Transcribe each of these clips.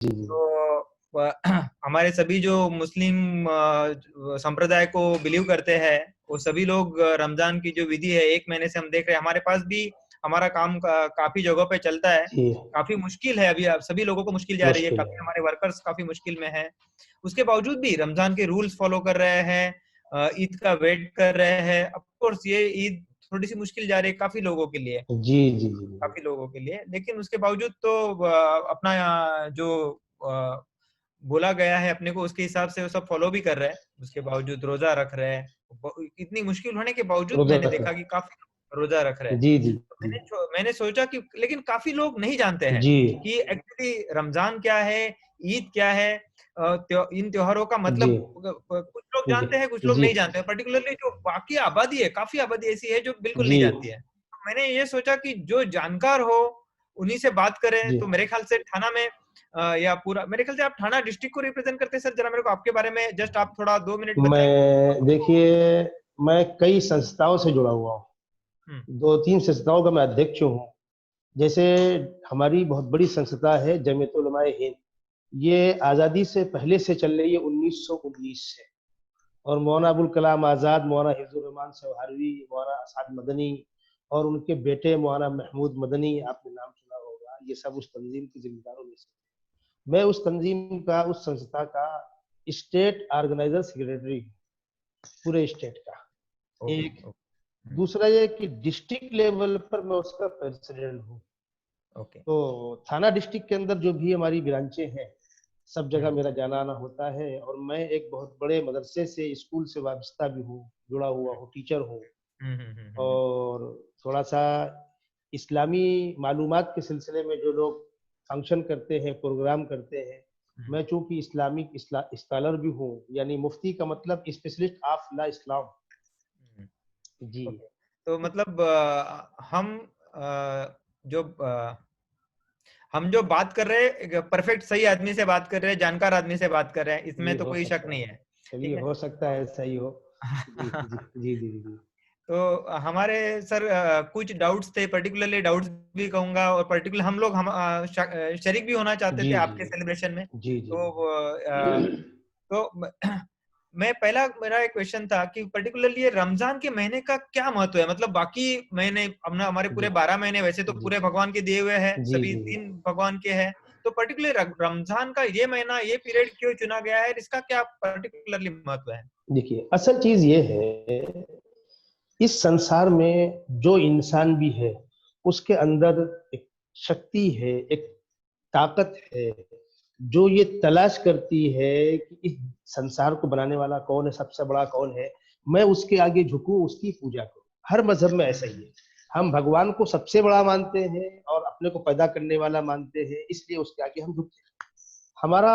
जी जी तो हमारे सभी जो मुस्लिम संप्रदाय को बिलीव करते हैं, वो सभी लोग रमजान की जो विधि है 1 महीने से हम देख रहे हैं। हमारे पास भी हमारा काम काफी जगहों पे चलता है। जी, काफी मुश्किल है अभी, सभी लोगों को मुश्किल जा रही है, मुश्किल काफी है। हमारे वर्कर्स काफी मुश्किल में है। उसके बावजूद भी रमजान के रूल्स फॉलो कर रहे हैं, ईद का वेट कर रहे हैं। ऑफ कोर्स ये ईद थोड़ी सी मुश्किल जा रही है काफी लोगों के लिए, जी जी जी जी काफी लोगों के लिए, लेकिन उसके बावजूद तो अपना जो अ, बोला गया है अपने को उसके हिसाब से वो सब फॉलो भी कर रहे हैं। उसके बावजूद रोजा रख रहे हैं। इतनी मुश्किल होने के बावजूद रोजा मैंने रख देखा रहे कि काफी लोग रोजा रख रहे हैं। जी जी तो जी मैंने सोचा कि लेकिन काफी लोग नहीं जानते हैं जी कि एक्चुअली रमजान क्या है, ईद क्या है, इन त्योहारों का जी मतलब कुछ लोग जी जानते हैं, कुछ लोग जी नहीं जानते हैं। पर्टिकुलरली जो बाकी आबादी है, काफी आबादी ऐसी है जो बिल्कुल जी नहीं जानती है। तो मैंने ये सोचा कि जो जानकार हो उन्हीं से बात करें। जी तो मेरे ख्याल से थाना में या पूरा, मेरे ख्याल से आप थाना डिस्ट्रिक्ट को रिप्रेजेंट करते हैं सर। जरा मेरे को आपके बारे में जस्ट आप थोड़ा 2 मिनट बताएं। मैं देखिए, मैं कई संस्थाओं से जुड़ा हुआ हूँ। हम्म 2-3 संस्थाओं का मैं अध्यक्ष हूँ। जैसे हमारी बहुत बड़ी संस्था है जमीयत उलमाए हिंद। ये आज़ादी से पहले से चल रही है 1919 से। और मौलाना अबुल कलाम आज़ाद, मौलाना हिफ्ज़ुर रहमान सौहारवी, मौलाना असाद मदनी और उनके बेटे मौलाना महमूद मदनी, आपने नाम सुना होगा। ये सब उस तंजीम के जिम्मेदारों में से। मैं उस तंजीम का, उस संस्था का स्टेट ऑर्गेनाइजर सेक्रेटरी हूँ, पूरे स्टेट का। ओके एक ओके दूसरा ये कि डिस्ट्रिक्ट लेवल पर मैं उसका प्रेसिडेंट हूँ। ओके। तो थाना डिस्ट्रिक्ट के अंदर जो भी हमारी ब्रांचें हैं, सब जगह हम्म मेरा जाना आना होता है। और मैं एक बहुत बड़े मदरसे से, स्कूल से वाबस्ता भी हूँ, जुड़ा हुआ हूँ, टीचर हूँ। हम्म। और थोड़ा सा इस्लामी मालूमात के सिलसिले में जो लोग फंक्शन करते हैं, प्रोग्राम करते हैं, मैं चूंकि इस्लामिक स्कॉलर भी हूँ, यानी मुफ्ती का मतलब स्पेशलिस्ट ऑफ ला इस्लाम। जी ओके। तो मतलब जो हम जो बात कर रहे हैं परफेक्ट सही आदमी से बात कर रहे हैं, जानकार आदमी से बात कर रहे हैं, इसमें जी, तो हो कोई शक सकता नहीं है। है। चलिए, ठीक है। हो सकता है ऐसा ही हो। जी जी जी जी जी तो हमारे सर कुछ डाउट्स थे, पर्टिकुलरली डाउट्स भी कहूंगा, और पर्टिकुलर हम लोग शरीक भी होना चाहते जी थे जी आपके सेलिब्रेशन में। जी जी तो तो मैं पहला मेरा एक क्वेश्चन था कि पर्टिकुलरली ये रमजान के महीने का क्या महत्व है। मतलब बाकी महीने अपना, हमारे जी पूरे 12 महीने वैसे तो जी पूरे भगवान के दिए हुए हैं, जी सभी जी जी 3 भगवान के हैं। तो पर्टिकुलर रमजान का ये महीना, ये पीरियड क्यों चुना गया है, इसका क्या पर्टिकुलरली महत्व है? देखिए, असल चीज ये है, इस संसार में जो इंसान भी है, उसके अंदर एक शक्ति है, एक ताकत है, जो ये तलाश करती है कि इस संसार को बनाने वाला कौन है, सबसे बड़ा कौन है, मैं उसके आगे झुकूं, उसकी पूजा करूं। हर मजहब में ऐसा ही है। हम भगवान को सबसे बड़ा मानते हैं और अपने को पैदा करने वाला मानते हैं, इसलिए उसके आगे हम झुकते हैं। हमारा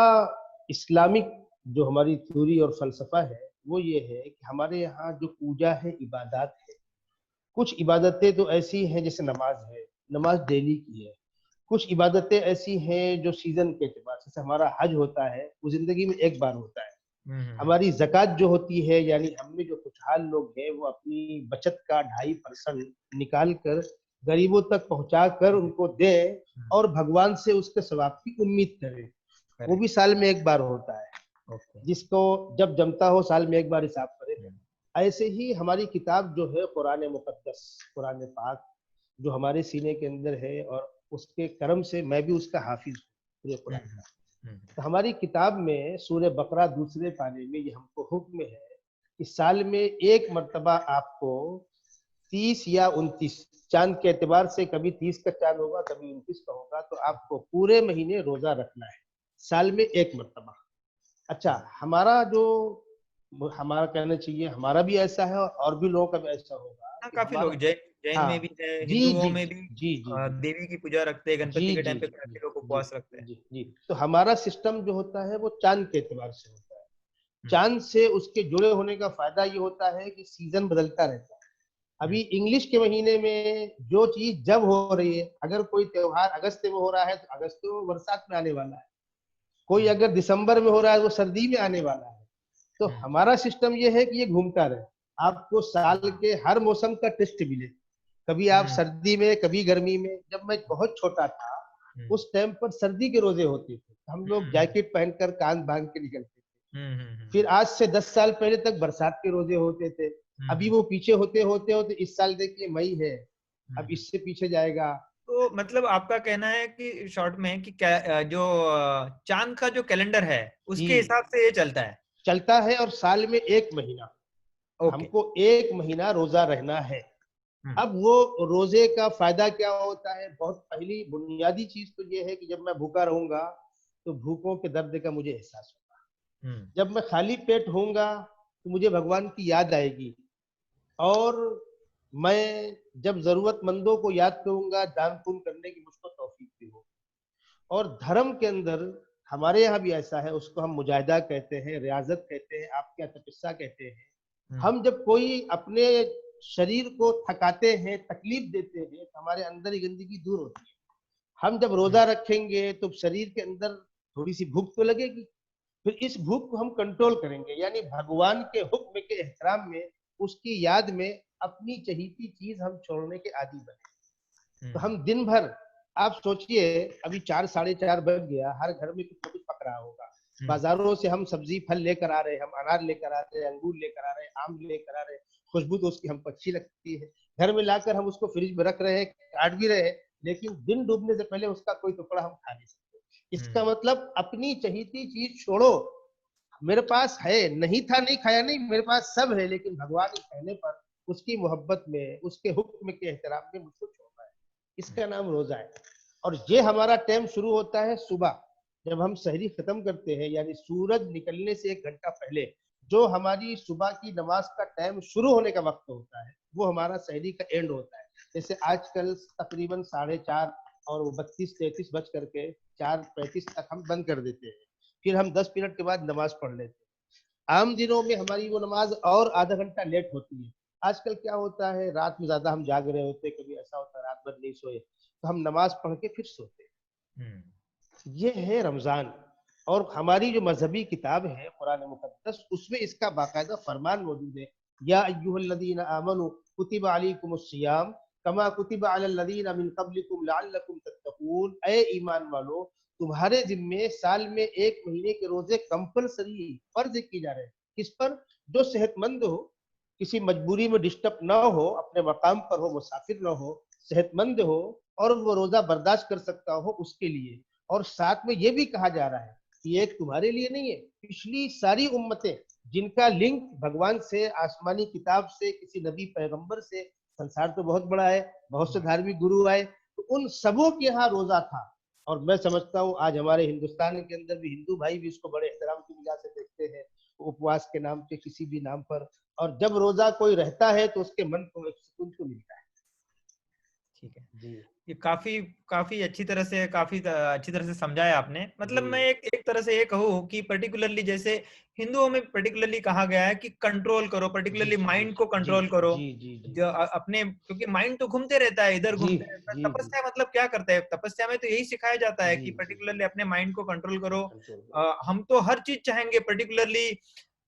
इस्लामिक जो हमारी थ्योरी और फलसफा है, वो ये है कि हमारे यहाँ जो पूजा है, इबादत है। कुछ इबादतें तो ऐसी हैं, जैसे नमाज है, नमाज डेली की है। कुछ इबादतें ऐसी हैं जो सीजन के एतबार से, जैसे हमारा हज होता है, वो जिंदगी में एक बार होता है। हमारी ज़कात जो होती है, यानी हम में जो खुशहाल लोग हैं, वो अपनी बचत का 2.5% निकाल कर गरीबों तक पहुंचा कर उनको दें और भगवान से उसके सवाब की उम्मीद करें। वो भी करेक्ट। साल में एक बार होता है। ओके। जिसको जब जमता हो, साल में एक बार हिसाब करेगा। ऐसे ही हमारी किताब जो है कुरान मुकद्दस, कुरान पाक, जो हमारे सीने के अंदर है, और उसके करम से मैं भी उसका हाफिज हूँ, पूरे कुरान का। तो हमारी किताब में सूरह बकरा दूसरे पारे में ये हमको हुक्म है कि साल में एक मर्तबा आपको 30 या 29 चांद के एतबार से, कभी 30 का चांद होगा, कभी 29 का होगा, तो आपको पूरे महीने रोजा रखना है, साल में एक मर्तबा। अच्छा, हमारा जो, हमारा कहना चाहिए, हमारा भी ऐसा है और भी लोगों का भी ऐसा होगा हाँ, कि काफी लोग हमारा, जैन जैन हाँ, में भी है, जी हिंदुओं जी में जी भी जी जी जी देवी की पूजा रखते हैं, जी गणपति के जी टाइम पे जी काफी लोग जी उपवास रखते हैं। जी जी। तो हमारा सिस्टम जो होता है वो चांद के एतबार से होता है। हम्म चांद से उसके जुड़े होने का फायदा ये होता है कि सीजन बदलता रहता है। अभी इंग्लिश के महीने में जो चीज जब हो रही है, अगर कोई त्योहार अगस्त में हो रहा है तो अगस्त में बरसात में आने वाला है। कोई अगर दिसंबर में हो रहा है वो सर्दी में आने वाला है। तो हमारा सिस्टम ये है कि ये घूमता रहे, आपको साल के हर मौसम का टेस्ट मिले। कभी आप सर्दी में, कभी गर्मी में। जब मैं बहुत छोटा था, उस टाइम पर सर्दी के रोजे होते थे, हम लोग जैकेट पहनकर कान बांध के निकलते थे। फिर हम्म। आज से 10 साल पहले तक बरसात के रोजे होते थे, अभी वो पीछे होते होते होते इस साल देखिए मई है, अब इससे पीछे जाएगा। तो मतलब आपका कहना है कि शॉर्ट में कि क्या जो चांद का जो कैलेंडर है जी उसके हिसाब से ये चलता है। चलता है, और साल में 1 महीना ओके। हमको 1 महीना रोजा रहना है। हम्म अब वो रोजे का फायदा क्या होता है? बहुत पहली बुनियादी चीज तो ये है कि जब मैं भूखा रहूंगा तो भूखों के दर्द का मुझे एहसास होगा। हम्म जब मैं खाली पेट होऊंगा तो मुझे भगवान की याद आएगी, और मैं जब जरूरतमंदों को याद करूंगा, दान पुण्य करने की मुझको तौफीक भी हो। और धर्म के अंदर हमारे यहाँ भी ऐसा है, उसको हम मुजाहिदा कहते हैं, रियाजत कहते हैं, आप क्या तपस्या कहते हैं। हम्म हम जब कोई अपने शरीर को थकाते हैं, तकलीफ देते हैं, तो हमारे अंदर ही गंदगी दूर होती है। हम जब रोजा रखेंगे तो शरीर के अंदर थोड़ी सी भूख तो लगेगी, फिर इस भूख को हम कंट्रोल करेंगे, यानी भगवान के हुक्म के एहतराम में, उसकी याद में अपनी चहीती चीज हम छोड़ने के आदी बने। तो हम दिन भर, आप सोचिए अभी 4 साढ़े 4 बज गया, हर घर में कुछ ना कुछ पक रहा होगा। बाजारों से हम सब्जी फल लेकर आ रहे हैं, हम अनार लेकर आ रहे हैं, अंगूर लेकर आ रहे हैं, आम लेकर आ रहे हैं, खुशबू तो उसकी हमको अच्छी लगती है। घर में लाकर हम उसको फ्रिज में रख रहे हैं, काट भी रहे हैं, लेकिन दिन डूबने से पहले उसका कोई टुकड़ा हम खा नहीं सकते। इसका मतलब अपनी चहीती चीज छोड़ो। मेरे पास है, नहीं था नहीं खाया नहीं, मेरे पास सब है, लेकिन भगवान के कहने पर, उसकी मोहब्बत में, उसके हुक्म के एहतराम में मुझको छोड़ना है। इसका नाम रोजा है। और ये हमारा टाइम शुरू होता है सुबह, जब हम सहरी खत्म करते हैं, यानी सूरज निकलने से 1 घंटा पहले जो हमारी सुबह की नमाज का टाइम शुरू होने का वक्त होता है, वो हमारा सहरी का एंड होता है। जैसे आजकल तकरीबन 4:30 और वो 32-33 बज करके 4:35 तक हम बंद कर देते हैं, फिर हम 10 मिनट के बाद नमाज पढ़ लेते हैं। आम दिनों में हमारी वो नमाज और आधा घंटा लेट होती है। आजकल क्या होता है, रात में ज्यादा हम जाग रहे होते, कभी ऐसा होता है रात भर नहीं सोए, तो हम नमाज पढ़ के फिर सोते हैं। ये है रमजान। और हमारी जो मजहबी किताब है कुरान मुकद्दस, उसमें इसका बाकायदा फरमान मौजूद है, या अय्युहल्लज़ीना आमनू कुतिबा अलैकुमुस्सियाम कमा कुतिबा अलल्लज़ीना मिन क़ब्लिकुम लअल्लकुम तत्तकून। ए ईमान वालो, तुम्हारे जिम्मे साल में 1 महीने के रोजे कंपलसरी फर्ज किए जा रहे हैं। किस पर? जो सेहतमंद हो, किसी मजबूरी में डिस्टर्ब ना हो, अपने मकाम पर हो, मुसाफिर ना हो, सेहतमंद हो, और वो रोजा बर्दाश्त कर सकता हो, उसके लिए। और साथ में ये भी कहा जा रहा है कि एक तुम्हारे लिए नहीं है, पिछली सारी उम्मतें जिनका लिंक भगवान से, आसमानी किताब से, किसी नबी पैगंबर से, संसार तो बहुत बड़ा है, बहुत से धार्मिक गुरु आए, तो उन सबों के यहाँ रोजा था। और मैं समझता हूँ आज हमारे हिंदुस्तान के अंदर भी हिंदू भाई भी इसको बड़े एहतराम की निगाह से देखते हैं, उपवास के नाम पे, किसी भी नाम पर। और जब रोजा कोई रहता है तो उसके मन को एक सुकून तो मिलता है। ठीक है। जी ये काफी काफी काफी अच्छी तरह से समझाया आपने। मतलब मैं जी एक एक तरह से ये कहूँ कि पर्टिकुलरली जैसे हिंदुओं में पर्टिकुलरली कहा गया है कि कंट्रोल करो, जी पर्टिकुलरली जी जी माइंड को जी कंट्रोल करो। जी जी जी जो अपने, क्योंकि माइंड तो घूमते रहता है, इधर जी घूमते रहता है। जी जी तपस्या मतलब क्या करते हैं? तपस्या में तो यही सिखाया जाता है जी कि जी पर्टिकुलरली अपने माइंड को कंट्रोल करो। कंट्रोल करो। हम तो हर चीज चाहेंगे, पर्टिकुलरली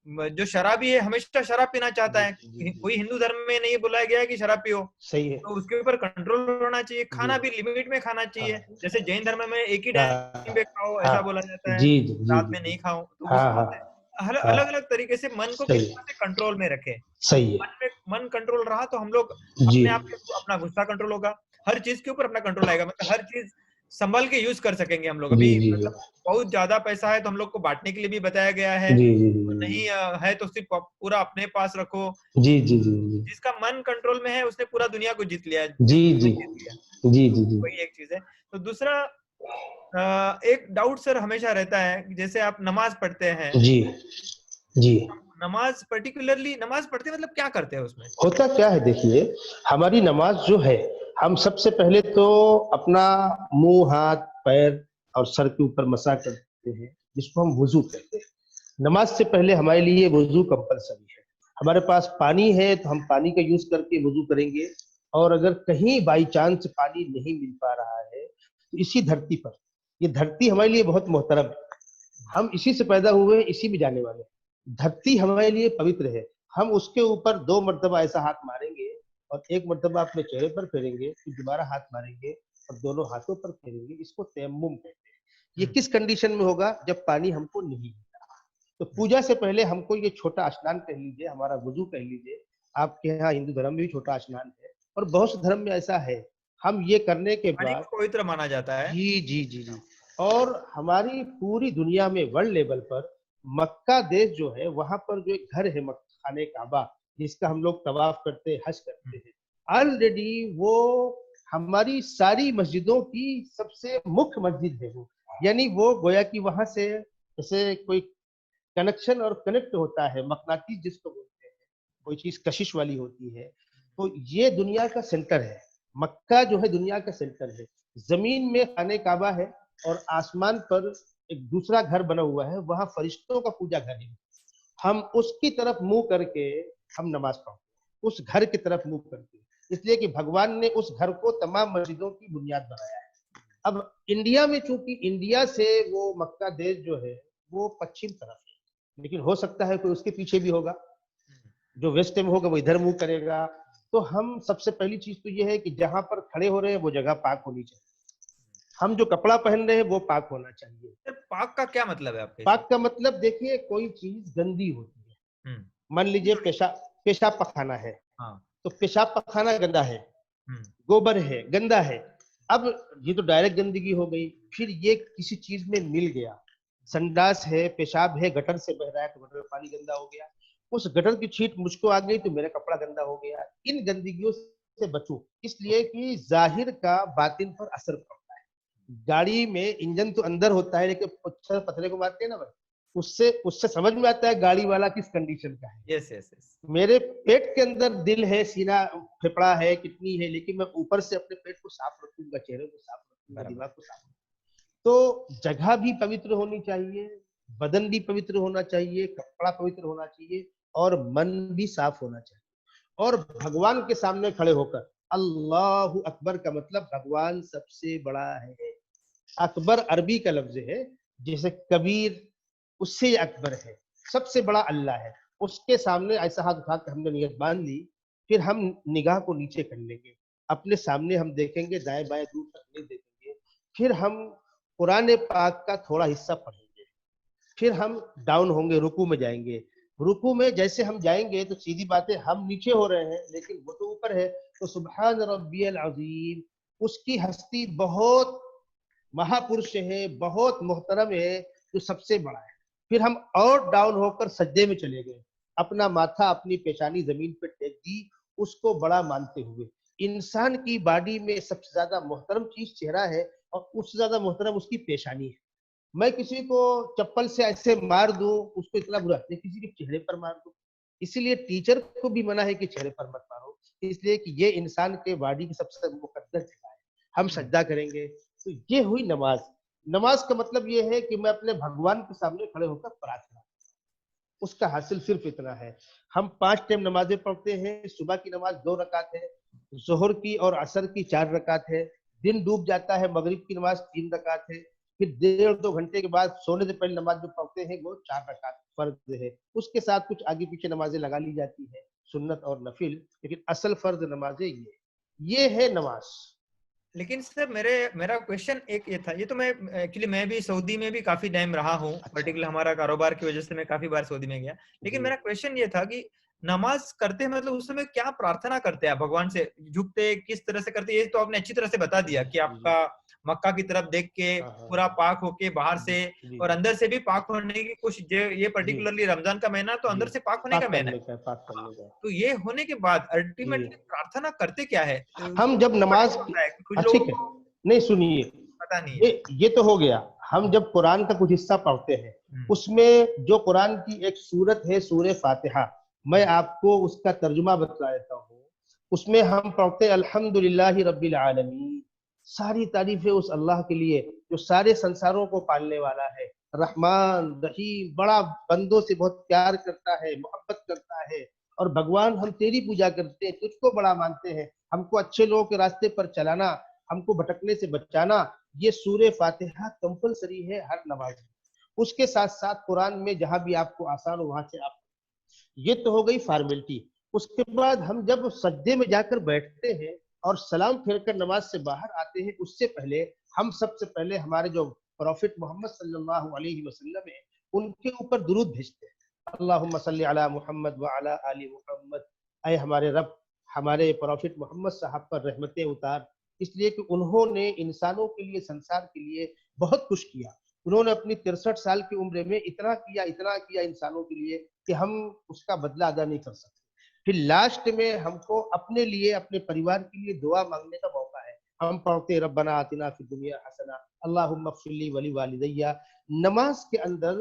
जो शराबी है हमेशा शराब पीना चाहता जी है। जी जी कोई हिंदू धर्म में नहीं बुलाया गया है कि शराब पियो, सही है। तो उसके ऊपर कंट्रोल होना चाहिए। जी खाना भी लिमिट में खाना हाँ चाहिए। जैसे जैन धर्म में एक ही टाइम पे हाँ खाओ हाँ ऐसा बोला जाता है, जी जी जी रात जी में नहीं जी खाओ। तो हाँ उस हाँ हाँ अलग अलग तरीके से मन को किस सही तरह से कंट्रोल में रखे। सही है। मन कंट्रोल रहा तो हम लोग जी अपने आप अपना गुस्सा कंट्रोल होगा, हर चीज के ऊपर अपना कंट्रोल आएगा। मतलब हर चीज संभल के यूज कर सकेंगे हम लोग। जी अभी जी मतलब बहुत ज्यादा पैसा है तो हम लोग को बांटने के लिए भी बताया गया है, जी जी और नहीं है तो सिर्फ पूरा अपने पास रखो। जी जी जी जी जिसका मन कंट्रोल में है उसने पूरा दुनिया को जीत लिया है, जी जिसने जी नहीं जीत लिया। जी जी जी वही एक चीज है। तो दूसरा एक डाउट सर हमेशा रहता है कि जैसे आप नमाज पढ़ते हैं, जी जी नमाज पर्टिकुलरली नमाज पढ़ते हैं मतलब क्या करते हैं उसमें? होता क्या है, देखिए हमारी नमाज जो है, हम सबसे पहले तो अपना मुंह, हाथ, पैर और सर के ऊपर मसा करते हैं, जिसको हम वुजू कहते हैं। नमाज से पहले हमारे लिए वुजू कंपलसरी है। हमारे पास पानी है तो हम पानी का यूज करके वुजू करेंगे। और अगर कहीं बाई चांस पानी नहीं मिल पा रहा है, तो इसी धरती पर, ये धरती हमारे लिए बहुत मोहतरम है, हम इसी से पैदा हुए, इसी में जाने वाले हैं। धरती हमारे लिए पवित्र है। हम उसके ऊपर 2 मरतबा ऐसा हाथ मारेंगे, और 1 मरतबा अपने चेहरे पर फेरेंगे, फिर दोबारा हाथ मारेंगे और दोनों हाथों पर फेरेंगे। इसको तयम्मुम कहते हैं। ये किस कंडीशन में होगा? जब पानी हमको नहीं मिला। तो पूजा से पहले हमको ये छोटा स्नान कह लीजिए, हमारा वुजू कह लीजिए, आपके यहाँ हिंदू धर्म में भी छोटा स्नान है और बहुत से धर्म में ऐसा है। हम ये करने के पानी बाद को पवित्र माना जाता है। जी जी जी जी और हमारी पूरी दुनिया में वर्ल्ड लेवल पर मक्का देश जो है, वहां पर जो एक घर है खाने काबा, जिसका हम लोग तवाफ करते हैं, हज करते हैं, ऑलरेडी वो हमारी सारी मस्जिदों की सबसे मुख्य मस्जिद है वो। यानी वो गोया कि वहां से जैसे कोई कनेक्शन और कनेक्ट होता है, मकनातीस जिसको बोलते हैं, कोई चीज कशिश वाली होती है। तो ये दुनिया का सेंटर है, मक्का जो है दुनिया का सेंटर है। जमीन में खाने काबा है और आसमान पर एक दूसरा घर बना हुआ है, वहां फरिश्तों का पूजा घर है। हम उसकी तरफ मुंह करके हम नमाज पढ़ते, उस घर की तरफ मुंह करके, इसलिए कि भगवान ने उस घर को तमाम मस्जिदों की बुनियाद बनाया है। अब इंडिया में चूंकि इंडिया से वो मक्का देश जो है वो पश्चिम तरफ है, लेकिन हो सकता है कोई उसके पीछे भी होगा, जो वेस्ट में होगा वो इधर मुंह करेगा। तो हम सबसे पहली चीज तो ये है कि जहां पर खड़े हो रहे हैं वो जगह पाक होनी चाहिए, हम जो कपड़ा पहन रहे हैं वो पाक होना चाहिए। सर पाक का क्या मतलब है आपके? पाक का मतलब देखिए, कोई चीज गंदी होती है, मान लीजिए पेशाब पखाना है, हाँ। तो पेशाब पखाना गंदा है, गोबर है गंदा है। अब ये तो डायरेक्ट गंदगी हो गई, फिर ये किसी चीज में मिल गया, संडास है, पेशाब है, गटर से बह रहा है तो गटर में पानी गंदा हो गया, उस गटर की छींट मुझको आ गई तो मेरा कपड़ा गंदा हो गया। इन गंदगियों से बचो, इसलिए कि जाहिर का बातिन पर असर पड़ता है। गाड़ी में इंजन तो अंदर होता है, लेकिन पत्थर पथरे को मारते हैं ना भाई, उससे उससे समझ में आता है गाड़ी वाला किस कंडीशन का है। Yes yes yes. मेरे पेट के अंदर दिल है, सीना फेफड़ा है, किडनी है, लेकिन मैं ऊपर से अपने पेट को साफ रखूंगा, चेहरे को साफ रखूंगा, दिमाग को साफ रखूंगा। तो जगह भी पवित्र होनी चाहिए, बदन भी पवित्र होना चाहिए, कपड़ा पवित्र होना चाहिए और मन भी साफ होना चाहिए। और भगवान के सामने खड़े होकर अल्लाहु अकबर का मतलब भगवान सबसे बड़ा है। अकबर अरबी का लफ्ज है, जैसे कबीर उससे अकबर है, सबसे बड़ा अल्लाह है। उसके सामने ऐसा हाथ उठा के हमने नियत बांध ली, फिर हम निगाह को नीचे कर लेंगे, अपने सामने हम देखेंगे, दाएं बाएं दूर तक नहीं देखेंगे। फिर हम कुरान पाक का थोड़ा हिस्सा पढ़ेंगे, फिर हम डाउन होंगे, रुकू में जाएंगे। रुकू में जैसे हम जाएंगे तो सीधी बात है, हम नीचे हो रहे हैं लेकिन वो तो ऊपर है, तो सुब्हान रब्बियल अज़ीम, उसकी हस्ती बहुत महापुरुष है, बहुत मोहतरम है, जो सबसे बड़ा है। फिर हम और डाउन होकर सज्जे में चले गए, अपना माथा अपनी पेशानी जमीन पर टेक दी, उसको बड़ा मानते हुए। इंसान की बॉडी में सबसे ज्यादा मोहतरम चीज चेहरा है और उससे ज्यादा मोहतरम उसकी पेशानी है। मैं किसी को चप्पल से ऐसे मार दूं, उसको इतना बुरा नहीं, किसी के चेहरे पर मार दूं। इसीलिए टीचर को भी मना है कि चेहरे पर मत मारो, इसलिए कि ये इंसान के बॉडी की सबसे मुकद्दस जगह है। हम सज्जा करेंगे। तो ये हुई नमाज। नमाज का मतलब ये है कि मैं अपने भगवान के सामने खड़े होकर प्रार्थना, उसका हासिल सिर्फ इतना है। हम 5 टाइम नमाजें पढ़ते हैं, सुबह की नमाज 2 रकात है, जोहर की और असर की 4 रकात है, दिन डूब जाता है मगरिब की नमाज 3 रकात है, फिर 1.5-2 घंटे के बाद सोने से पहले नमाज जो पढ़ते हैं वो 4 रकात फर्ज है। उसके साथ कुछ आगे पीछे नमाजें लगा ली जाती है, सुन्नत और नफिल, लेकिन असल फर्ज नमाजें ये है नमाज। लेकिन सर मेरा क्वेश्चन एक ये था, ये तो मैं एक्चुअली मैं भी सऊदी में भी काफी टाइम रहा हूँ, पर्टिकुलर हमारा कारोबार की वजह से मैं काफी बार सऊदी में गया। लेकिन मेरा क्वेश्चन ये था कि नमाज करते हैं मतलब उस समय क्या प्रार्थना करते हैं भगवान से, झुकते किस तरह से करते हैं? ये तो आपने अच्छी तरह से बता दिया कि आपका मक्का की तरफ देख के पूरा पाक होके बाहर से और अंदर से भी पाक होने की कोशिश, ये पर्टिकुलरली रमजान का महीना तो अंदर से पाक होने का महीना है। तो ये होने के बाद अल्टीमेटली प्रार्थना करते क्या है? हम जब नमाज, कुछ ठीक लोगों है, को नहीं सुनिए, पता नहीं है। ये तो हो गया। हम जब कुरान का कुछ हिस्सा पढ़ते हैं, उसमें जो कुरान की एक सूरत है सूरह फातिहा, मैं आपको उसका तर्जुमा बतला देता हूँ। उसमें हम पढ़ते हैं अल्हम्दुलिल्लाहि रब्बिल आलमीन, सारी तारीफें उस अल्लाह के लिए जो सारे संसारों को पालने वाला है, रहमान रहीम, बड़ा बंदों से बहुत प्यार करता है, मोहब्बत करता है। और भगवान हम तेरी पूजा करते हैं, तुझको बड़ा मानते हैं, हमको अच्छे लोगों के रास्ते पर चलाना, हमको भटकने से बचाना। ये सूरह फातिहा कंपलसरी है हर नमाज में। उसके साथ साथ कुरान में जहां भी आपको आसान हो वहां से आप, ये तो हो गई फॉर्मेलिटी। उसके बाद हम जब सज्जे में जाकर बैठते हैं और सलाम फेरकर नमाज से बाहर आते हैं, उससे पहले हम सबसे पहले हमारे जो प्रॉफिट मोहम्मद सल्लल्लाहु अलैहि वसल्लम है, उनके ऊपर दुरूद भेजते हैं, अल्लाहुम्मा सल्ली अला मुहम्मद व अला आलि मुहम्मद, ऐ हमारे रब हमारे प्रॉफिट मोहम्मद साहब पर रहमतें उतार, इसलिए कि उन्होंने इंसानों के लिए, संसार के लिए बहुत कुछ किया। उन्होंने अपनी 63 साल की उम्र में इतना किया इंसानों के लिए कि हम उसका बदला अदा नहीं कर सकते। फिर लास्ट में हमको अपने लिए, अपने परिवार के लिए दुआ मांगने का मौका है। हम पढ़ते रब्बना आतिना फिद दुनिया हसना अल्लाहुम्मा फ़िरली वली वालिदैया। नमाज के अंदर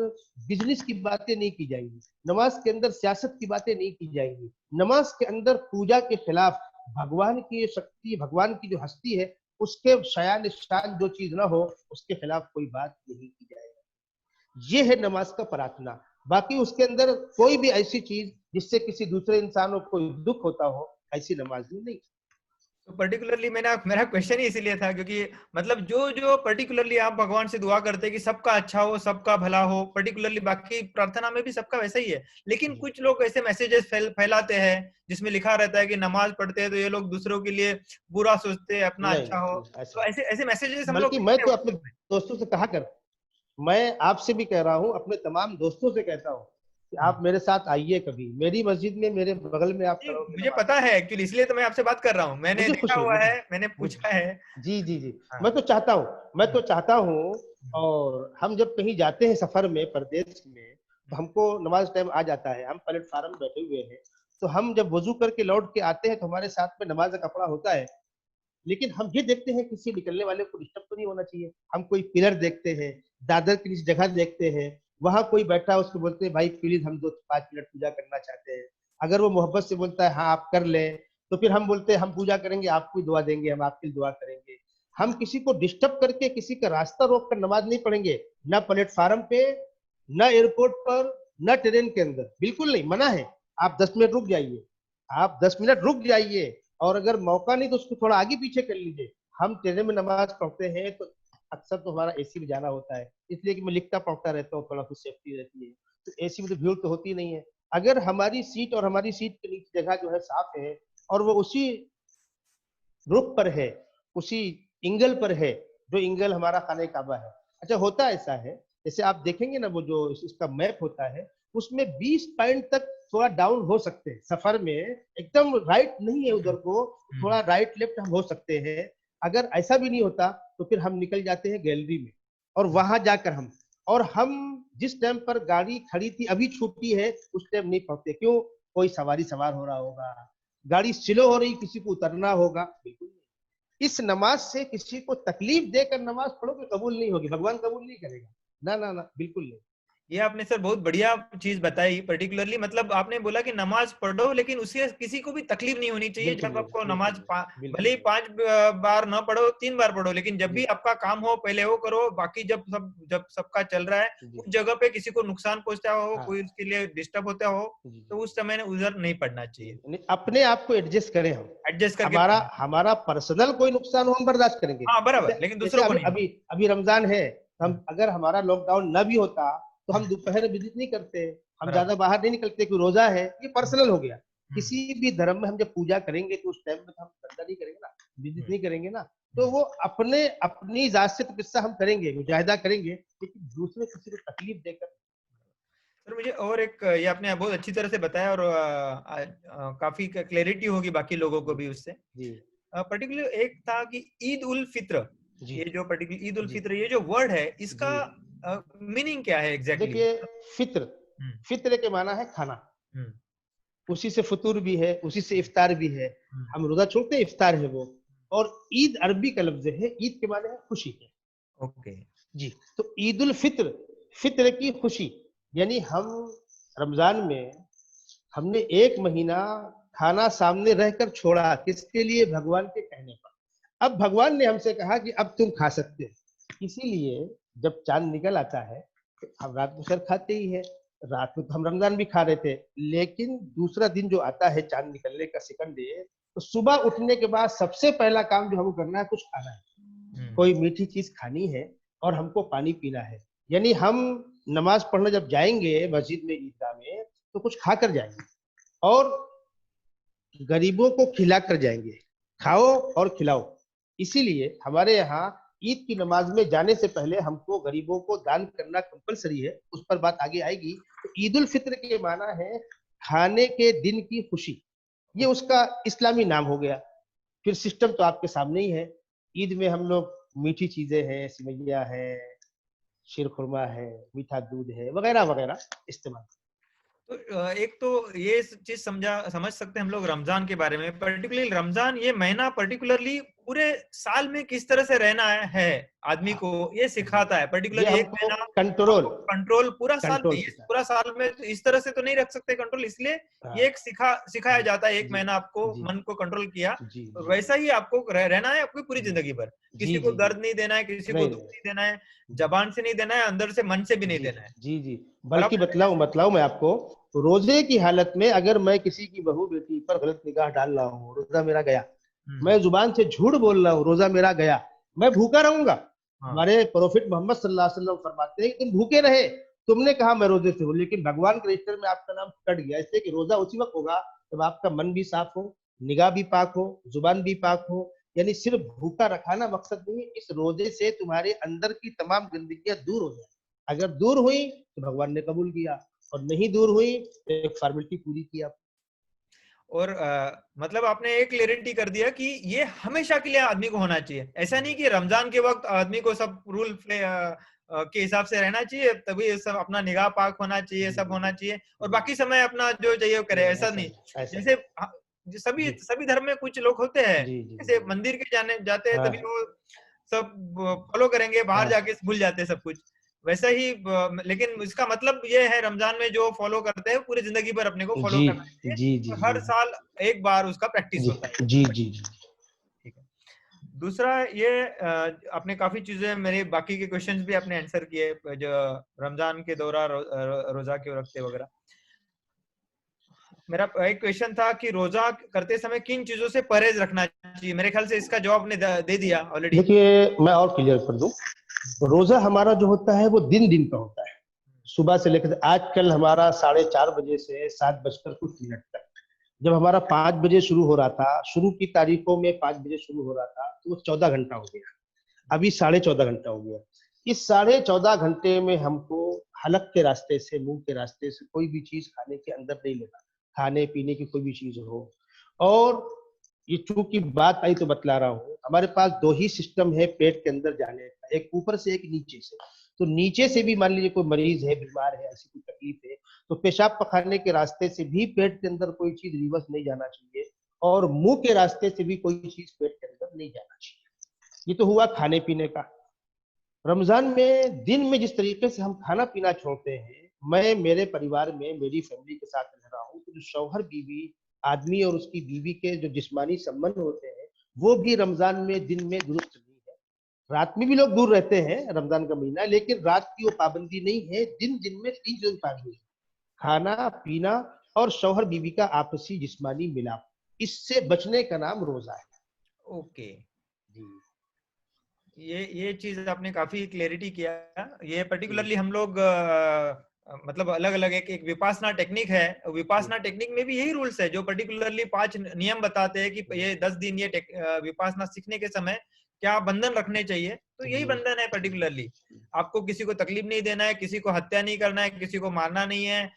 बिजनेस की बातें नहीं की जाएंगी, नमाज के अंदर सियासत की बातें नहीं की जाएंगी, नमाज के अंदर पूजा के खिलाफ भगवान की शक्ति, भगवान की जो हस्ती है उसके शान शान जो चीज ना हो उसके खिलाफ कोई बात नहीं की जाएगी। ये है नमाज का प्रार्थना। बाकी उसके अंदर कोई भी ऐसी चीज जिससे किसी दूसरे इंसान को कोई दुख होता हो, ऐसी नमाज नहीं। तो पर्टिकुलरली मेरा क्वेश्चन ही इसीलिए था क्योंकि मतलब जो जो पर्टिकुलरली आप भगवान से दुआ करते हैं कि सबका अच्छा हो, सबका भला हो, पर्टिकुलरली बाकी प्रार्थना में भी सबका वैसा ही है, लेकिन कुछ लोग ऐसे मैसेजेस फैलाते हैं जिसमें लिखा रहता है कि नमाज पढ़ते हैं तो ये लोग दूसरों के लिए बुरा सोचते हैं, अपना नहीं, अच्छा हो, ऐसा तो ऐसे ऐसे मैसेजेस हम लोग बल्कि मैं देखते तो हैं अपने WhatsApp में। दोस्तों से कहा कर, मैं आपसे भी कह रहा हूँ, अपने तमाम दोस्तों से कहता हूँ कि हम्म। आप मेरे साथ आइए कभी मेरी मस्जिद में, मेरे बगल में आप जी, करोगे मुझे नमाज। पता है एक्चुअली, इसलिए तो मैं आपसे बात कर रहा हूँ, मैंने मुझे देखा खुशी है, हुआ है, मैंने मुझे पूछा है। जी जी जी, हाँ। मैं तो चाहता हूँ, मैं तो चाहता हूँ। और हम जब कहीं जाते हैं सफर में, प्रदेश में, तो हमको नमाज टाइम आ जाता है, हम प्लेटफार्म में बैठे हुए हैं, तो हम जब वजू करके लौट के आते हैं तो हमारे साथ में नमाज का कपड़ा होता है, लेकिन हम ये देखते हैं किसी निकलने वाले को डिस्टर्ब तो नहीं होना चाहिए। हम कोई पिलर देखते हैं, दादर की जगह देखते हैं, वहां कोई बैठा है, उसको बोलते हैं भाई प्लीज हम 2-5 मिनट पूजा करना चाहते हैं। अगर वो मोहब्बत से बोलता है हाँ आप कर ले, तो फिर हम बोलते हैं हम पूजा करेंगे, आपको दुआ देंगे, हम आपकी दुआ करेंगे। हम किसी को डिस्टर्ब करके किसी का रास्ता रोक कर नमाज नहीं पढ़ेंगे, ना प्लेटफार्म पे, ना एयरपोर्ट पर, ना ट्रेन के अंदर, बिल्कुल नहीं, मना है। आप 10 मिनट रुक जाइए, आप 10 मिनट रुक जाइए, और अगर मौका नहीं तो उसको थोड़ा आगे पीछे कर लीजिए। हम ट्रेन में नमाज पढ़ते हैं तो अक्सर तो हमारा एसी में जाना होता है, इसलिए कि मैं लिखता पढ़ता रहता हूँ, थोड़ा कुछ सेफ्टी रहती है, तो एसी में तो भीड़ तो होती नहीं है। अगर हमारी सीट और हमारी सीट के नीचे जगह जो है साफ है, और वो उसी रुख पर है, उसी इंगल पर है जो इंगल हमारा खाने काबा है। अच्छा, होता ऐसा है, जैसे आप देखेंगे ना वो जो इसका मैप होता है, उसमें 20 पॉइंट तक थोड़ा डाउन हो सकते हैं सफर में, एकदम राइट नहीं है उधर को, थोड़ा राइट लेफ्ट हम हो सकते हैं। अगर ऐसा भी नहीं होता तो फिर हम निकल जाते हैं गैलरी में, और वहां जाकर हम जिस टाइम पर गाड़ी खड़ी थी, अभी छूटी है, उस टाइम नहीं पहुंचते। क्यों? कोई सवारी सवार हो रहा होगा, गाड़ी स्लो हो रही, किसी को उतरना होगा। बिल्कुल नहीं। इस नमाज से किसी को तकलीफ देकर नमाज पढ़ोगे कबूल नहीं होगी, भगवान कबूल नहीं करेगा। ना ना ना, बिल्कुल नहीं। ये आपने सर बहुत बढ़िया चीज बताई, पर्टिकुलरली मतलब आपने बोला कि नमाज पढ़ो लेकिन उससे किसी को भी तकलीफ नहीं होनी चाहिए। बिल्कुल जब नहीं, आपको बिल्कुल नमाज नहीं, बिल्कुल भले ही नहीं। 5 बार ना पढ़ो, 3 बार पढ़ो, लेकिन जब भी जी आपका काम हो पहले वो करो, बाकी जब सबका चल रहा है, जी। उस जगह पे किसी को नुकसान पहुंचता हो, हाँ कोई उसके लिए डिस्टर्ब होता हो, जी तो जी उस समय उधर नहीं पढ़ना जी। चाहिए, नहीं, अपने आप को एडजस्ट करें हम। एडजस्ट करके हमारा पढ़ना। हमारा पर्सनल कोई नुकसान हो हम बर्दाश्त करेंगे। हाँ जैसे बराबर, लेकिन जैसे दूसरों को अभी नहीं हो। अभी अभी रमजान है, तो हम अगर हमारा लॉकडाउन न भी होता तो हम हम्म, दोपहर विजिट नहीं करते, हम बराबर। ज्यादा बाहर नहीं निकलते, कि रोजा है, ये हम्म, पर्सनल हो गया। हम्म, किसी भी धर्म में हम जब पूजा करेंगे तो उस टाइम में तो हम धंधा नहीं करेंगे ना, विजिट हम्म, नहीं करेंगे ना। तो हम्म। वो अपने अपनी जात से तो किस्सा हम करेंगे, मुजाहिदा करेंगे, लेकिन दूसरे किसी को तकलीफ देकर। सर मुझे और एक, ये आपने बहुत अच्छी तरह से बताया, और काफी क्लैरिटी होगी बाकी लोगों को जी भी उससे। जी पर्टिकुलर एक था कि ईद उल फित्र, जी ये जो पर्टिकुलर ईद उल जी फित्र, ये जो वर्ड है, इसका जी। मीनिंग क्या है एग्जैक्टली? देखिए, फित्र, हम्म, फित्र के माना है खाना, हम्म, उसी से फतूर भी है, उसी से इफ्तार भी है। हम्म, हम रोजा छोड़ते हैं, इफ्तार है वो। और ईद अरबी का लफ्ज है, ईद के माने है खुशी है। ओके। जी। तो ईद उल फित्र, फित्र की खुशी, यानी हम रमजान में हमने 1 महीना खाना सामने रहकर छोड़ा, किसके लिए? भगवान के कहने पर। अब भगवान ने हमसे कहा कि अब तुम खा सकते हो। इसीलिए जब चांद निकल आता है, तो हम रात में सर खाते ही है, रात में तो हम रमजान भी खा रहे थे, लेकिन दूसरा दिन जो आता है चांद निकलने का सेकंड डे, तो सुबह उठने के बाद सबसे पहला काम जो हमको करना है, कुछ खाना है, हम्म, कोई मीठी चीज खानी है, और हमको पानी पीना है। यानी हम नमाज पढ़ने जब जाएंगे मस्जिद में, ईदगाह में, तो कुछ खा कर जाएंगे, और गरीबों को खिला कर जाएंगे। खाओ और खिलाओ। इसीलिए हमारे यहाँ ईद की नमाज में जाने से पहले हमको गरीबों को दान करना कंपलसरी है, उस पर बात आगे आएगी। तो ईद उल फित्र के माना है खाने के दिन की खुशी, ये उसका इस्लामी नाम हो गया। फिर सिस्टम तो आपके सामने ही है। ईद में हम लोग मीठी चीजें हैं, सिवैया है, शीर खुरमा है, मीठा दूध है, वगैरह वगैरह इस्तेमाल। तो एक तो ये चीज समझ सकते हैं हम लोग रमजान के बारे में, पर्टिकुलरली रमजान ये महीना पर्टिकुलरली पूरे साल में किस तरह से रहना है आदमी को ये सिखाता है। ये पर्टिकुलरली एक हमको महीना कंट्रोल आपको कंट्रोल पूरा साल में, कंट्रोल ये सिखाता पूरा साल में तो इस तरह से तो नहीं रख सकते कंट्रोल, इसलिए है। ये हाँ, एक सिखाया जी जाता है। एक जी महीना आपको जी मन को कंट्रोल किया, जी और जी वैसा ही आपको रहना है आपकी पूरी जी जिंदगी भर। जी किसी को जी जी दर्द नहीं देना है, किसी को नहीं दुख नहीं नहीं देना है, जी जबान से नहीं देना है, अंदर से मन से भी नहीं जी देना है। जी जी बल्कि बराबर है बतलाऊं बतलाऊं मैं आपको, रोजे की हालत में अगर मैं किसी की बहू बेटी पर गलत निगाह डाल रहा हूँ, रोजा मेरा गया। हम्म, मैं जुबान से झूठ बोल रहा हूँ, रोजा मेरा गया, मैं भूखा रहूंगा। हाँ हमारे प्रोफेट मोहम्मद सल्लल्लाहु अलैहि वसल्लम फरमाते हैं कि तुम भूखे रहे, तुमने कहा मैं रोजे से हूँ, लेकिन भगवान के रजिस्टर में आपका नाम कट गया, इसलिए कि रोजा उसी वक्त होगा जब आपका मन भी साफ हो, निगाह भी पाक हो, जुबान भी पाक हो। यानी सिर्फ भूखा रखाना मकसद नहीं, इस रोजे से तुम्हारे अंदर की तमाम गंदगियां दूर हो जाए। अगर दूर हुई तो भगवान ने कबूल किया, और नहीं दूर हुई तो एक फॉर्मेलिटी पूरी किया। और मतलब आपने एक क्लियरिटी कर दिया कि ये हमेशा के लिए आदमी को होना चाहिए। ऐसा नहीं कि रमजान के वक्त आदमी को सब रूल के हिसाब से रहना चाहिए, तभी सब अपना निगाह पाक होना चाहिए, जी सब जी होना चाहिए, और जी बाकी समय अपना जो चाहिए वो करे, नहीं, ऐसा ऐसा नहीं। नहीं, ऐसा जैसे नहीं। जो सभी जी सभी धर्म में कुछ लोग होते हैं, जी जी जैसे जी मंदिर के जाने जाते हैं तभी हाँ वो सब फॉलो करेंगे, बाहर हाँ जाके भूल जाते हैं सब कुछ। वैसा ही लेकिन इसका मतलब ये है रमजान में जो फॉलो करते हैं पूरी जिंदगी भर अपने को फॉलो जी करना चाहिए, जी जी और जी हर साल एक बार उसका प्रैक्टिस जी होता है। जी जी जी ठीक है। दूसरा ये आपने काफी चीजें मेरे बाकी के क्वेश्चंस भी आपने आंसर किए, जो रमजान के दौरान रोजा क्यों रखते वगैरह। मेरा एक क्वेश्चन था कि रोजा करते समय किन चीजों से परहेज रखना चाहिए, मेरे ख्याल से इसका जवाब आपने दे दिया ऑलरेडी। देखिए, मैं और क्लियर कर दूं, रोजा हमारा जो होता है वो दिन दिन का होता है। सुबह से लेकर आजकल हमारा 4:30 बजे से 7 बजकर कुछ मिनट तक, जब हमारा 5 बजे शुरू हो रहा था, शुरू की तारीखों में 5 बजे शुरू हो रहा था, तो वो 14 घंटा हो गया। अभी 14.5 घंटा हो गया। इस 14.5 घंटे में हमको हलक के रास्ते से, मुंह के रास्ते से कोई भी चीज खाने के अंदर नहीं लेना, खाने पीने की कोई भी चीज हो। और ये चूंकि बात आई तो बतला रहा हूँ, हमारे पास दो ही सिस्टम है पेट के अंदर जाने का, एक ऊपर से एक नीचे से। तो नीचे से भी मान लीजिए कोई मरीज है, बीमार है, ऐसी कोई तकलीफ है, तो पेशाब पखाने के रास्ते से भी पेट के अंदर कोई चीज रिवर्स नहीं जाना चाहिए, और मुंह के रास्ते से भी कोई चीज पेट के अंदर नहीं जाना चाहिए। ये तो हुआ खाने पीने का। रमजान में दिन में जिस तरीके से हम खाना पीना छोड़ते हैं, मैं मेरे परिवार में मेरी फैमिली के साथ रह रहा हूँ, तो जो शौहर बीवी, आदमी और उसकी बीवी के जो जिस्मानी संबंध होते हैं, वो भी रमजान में दिन में दुरुस्त नहीं है। रात में भी लोग दूर रहते हैं, रमजान का महीना, लेकिन रात की वो पाबंदी नहीं है। दिन दिन में 3 चीजों की पाबंदी है: खाना पीना और शौहर बीवी का आपसी जिस्मानी मिलाप। इससे बचने का नाम रोजा है। ओके, जी ये चीज आपने काफी क्लियरिटी किया। ये जी पर्टिकुलरली हम लोग मतलब अलग अलग एक विपासना टेक्निक है, जी विपासना टेक्निक में भी यही रूल्स है जो पर्टिकुलरली 5 नियम बताते हैं कि ये 10 दिन ये विपासना सीखने के समय क्या बंधन रखने चाहिए, तो यही जी बंधन है पर्टिकुलरली। आपको किसी को तकलीफ नहीं देना है, किसी को हत्या नहीं करना है, किसी को मारना नहीं है,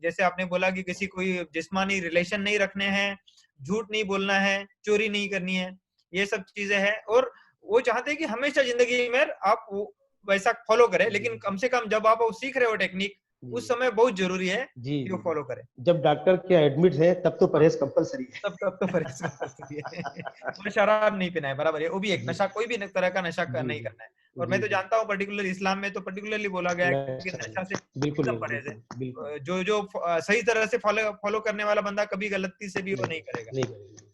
जैसे आपने बोला कि किसी कोई जिस्मानी रिलेशन नहीं रखने हैं, झूठ नहीं बोलना है, चोरी नहीं करनी है, ये सब चीजें हैं। और वो चाहते हैं कि हमेशा जिंदगी में आप वैसा फॉलो करें, जी लेकिन कम से कम जब आप वो सीख रहे हो टेक्निक, जी उस समय बहुत जरूरी है जी कि वो जी फॉलो करें। जब डॉक्टर के एडमिट है तब तो हाँ, परहेज कंपलसरी तब तो परहेज कंपल्सरी है। और शराब नहीं पीना है, बराबर है, वो भी है। एक जी नशा, कोई भी तरह का नशा जी नहीं जी करना है। और मैं जी तो जी जानता हूँ पर्टिकुलर इस्लाम में तो पर्टिकुलरली बोला गया है कि नशा नशा से बिल्कुल एकदम नहीं, परहेज है। बिल्कुल बिल्कुल जो जो सही तरह से फॉलो फॉलो करने वाला बंदा कभी गलती से भी वो नहीं नहीं करेगा। नहीं करेंगे।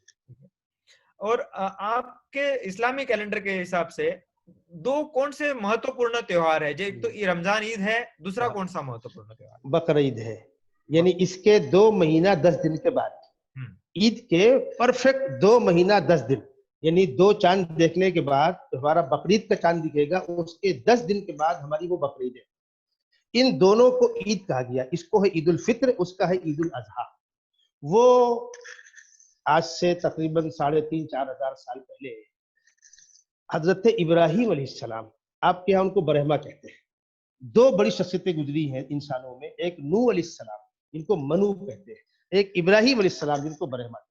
और आपके इस्लामी कैलेंडर के हिसाब से दो कौन से महत्वपूर्ण त्योहार है, जो एक तो ये रमजान ईद है, दूसरा हाँ, कौन सा महत्वपूर्ण त्योहार बकरा ईद है। है? यानी इसके 2 महीना 10 दिन के बाद, हम्म, ईद के परफेक्ट 2 महीना 10 दिन, यानी दो चांद देखने के बाद हमारा बकरीद का चांद दिखेगा, उसके 10 दिन के बाद हमारी वो बकरीद है। इन दोनों को ईद कहा गया। इसको है ईद उल फित्र, उसका है ईद उल अजहा। वो आज से तकरीबन 3,500-4,000 साल पहले हजरत इब्राहिम अलैहिस्सलाम, आपके यहाँ उनको बरहमा कहते हैं। दो बड़ी शख्सियतें गुजरी हैं इंसानों में, एक नूह अलैहिस्सलाम जिनको मनु कहते हैं, एक इब्राहिम अलैहिस्सलाम जिनको बरहमा।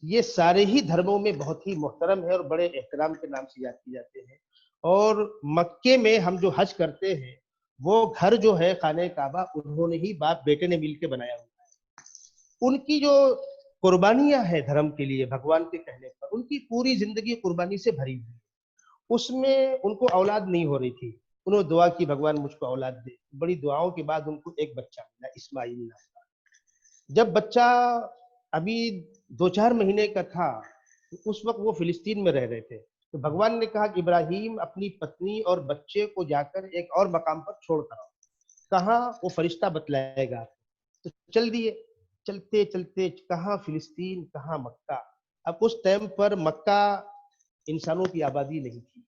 ये सारे ही धर्मों में बहुत ही मोहतरम है और बड़े एहतराम के नाम से याद किए जाते हैं। और मक्के में हम जो हज करते हैं, वो घर जो है खाने काबा उन्होंने ही बाप बेटे ने मिलकर बनाया हुआ है। उनकी जो कुर्बानियां हैं धर्म के लिए भगवान के कहने पर, उनकी पूरी जिंदगी कुर्बानी से भरी हुई है। उसमें उनको औलाद नहीं हो रही थी, उन्होंने दुआ की भगवान मुझको औलाद दे। बड़ी दुआओं के बाद उनको एक बच्चा मिला, इस्माइल नाम का। जब बच्चा अभी 2-4 महीने का था, तो उस वक्त वो फिलिस्तीन में रह रहे थे। तो भगवान ने कहा कि इब्राहिम अपनी पत्नी और बच्चे को जाकर एक और मकाम पर छोड़ कर आओ। कहाँ, वो फरिश्ता बतलाएगा। तो चल दिए, चलते चलते कहाँ फिलिस्तीन, कहाँ मक्का। अब उस टाइम पर मक्का इंसानों की आबादी नहीं थी।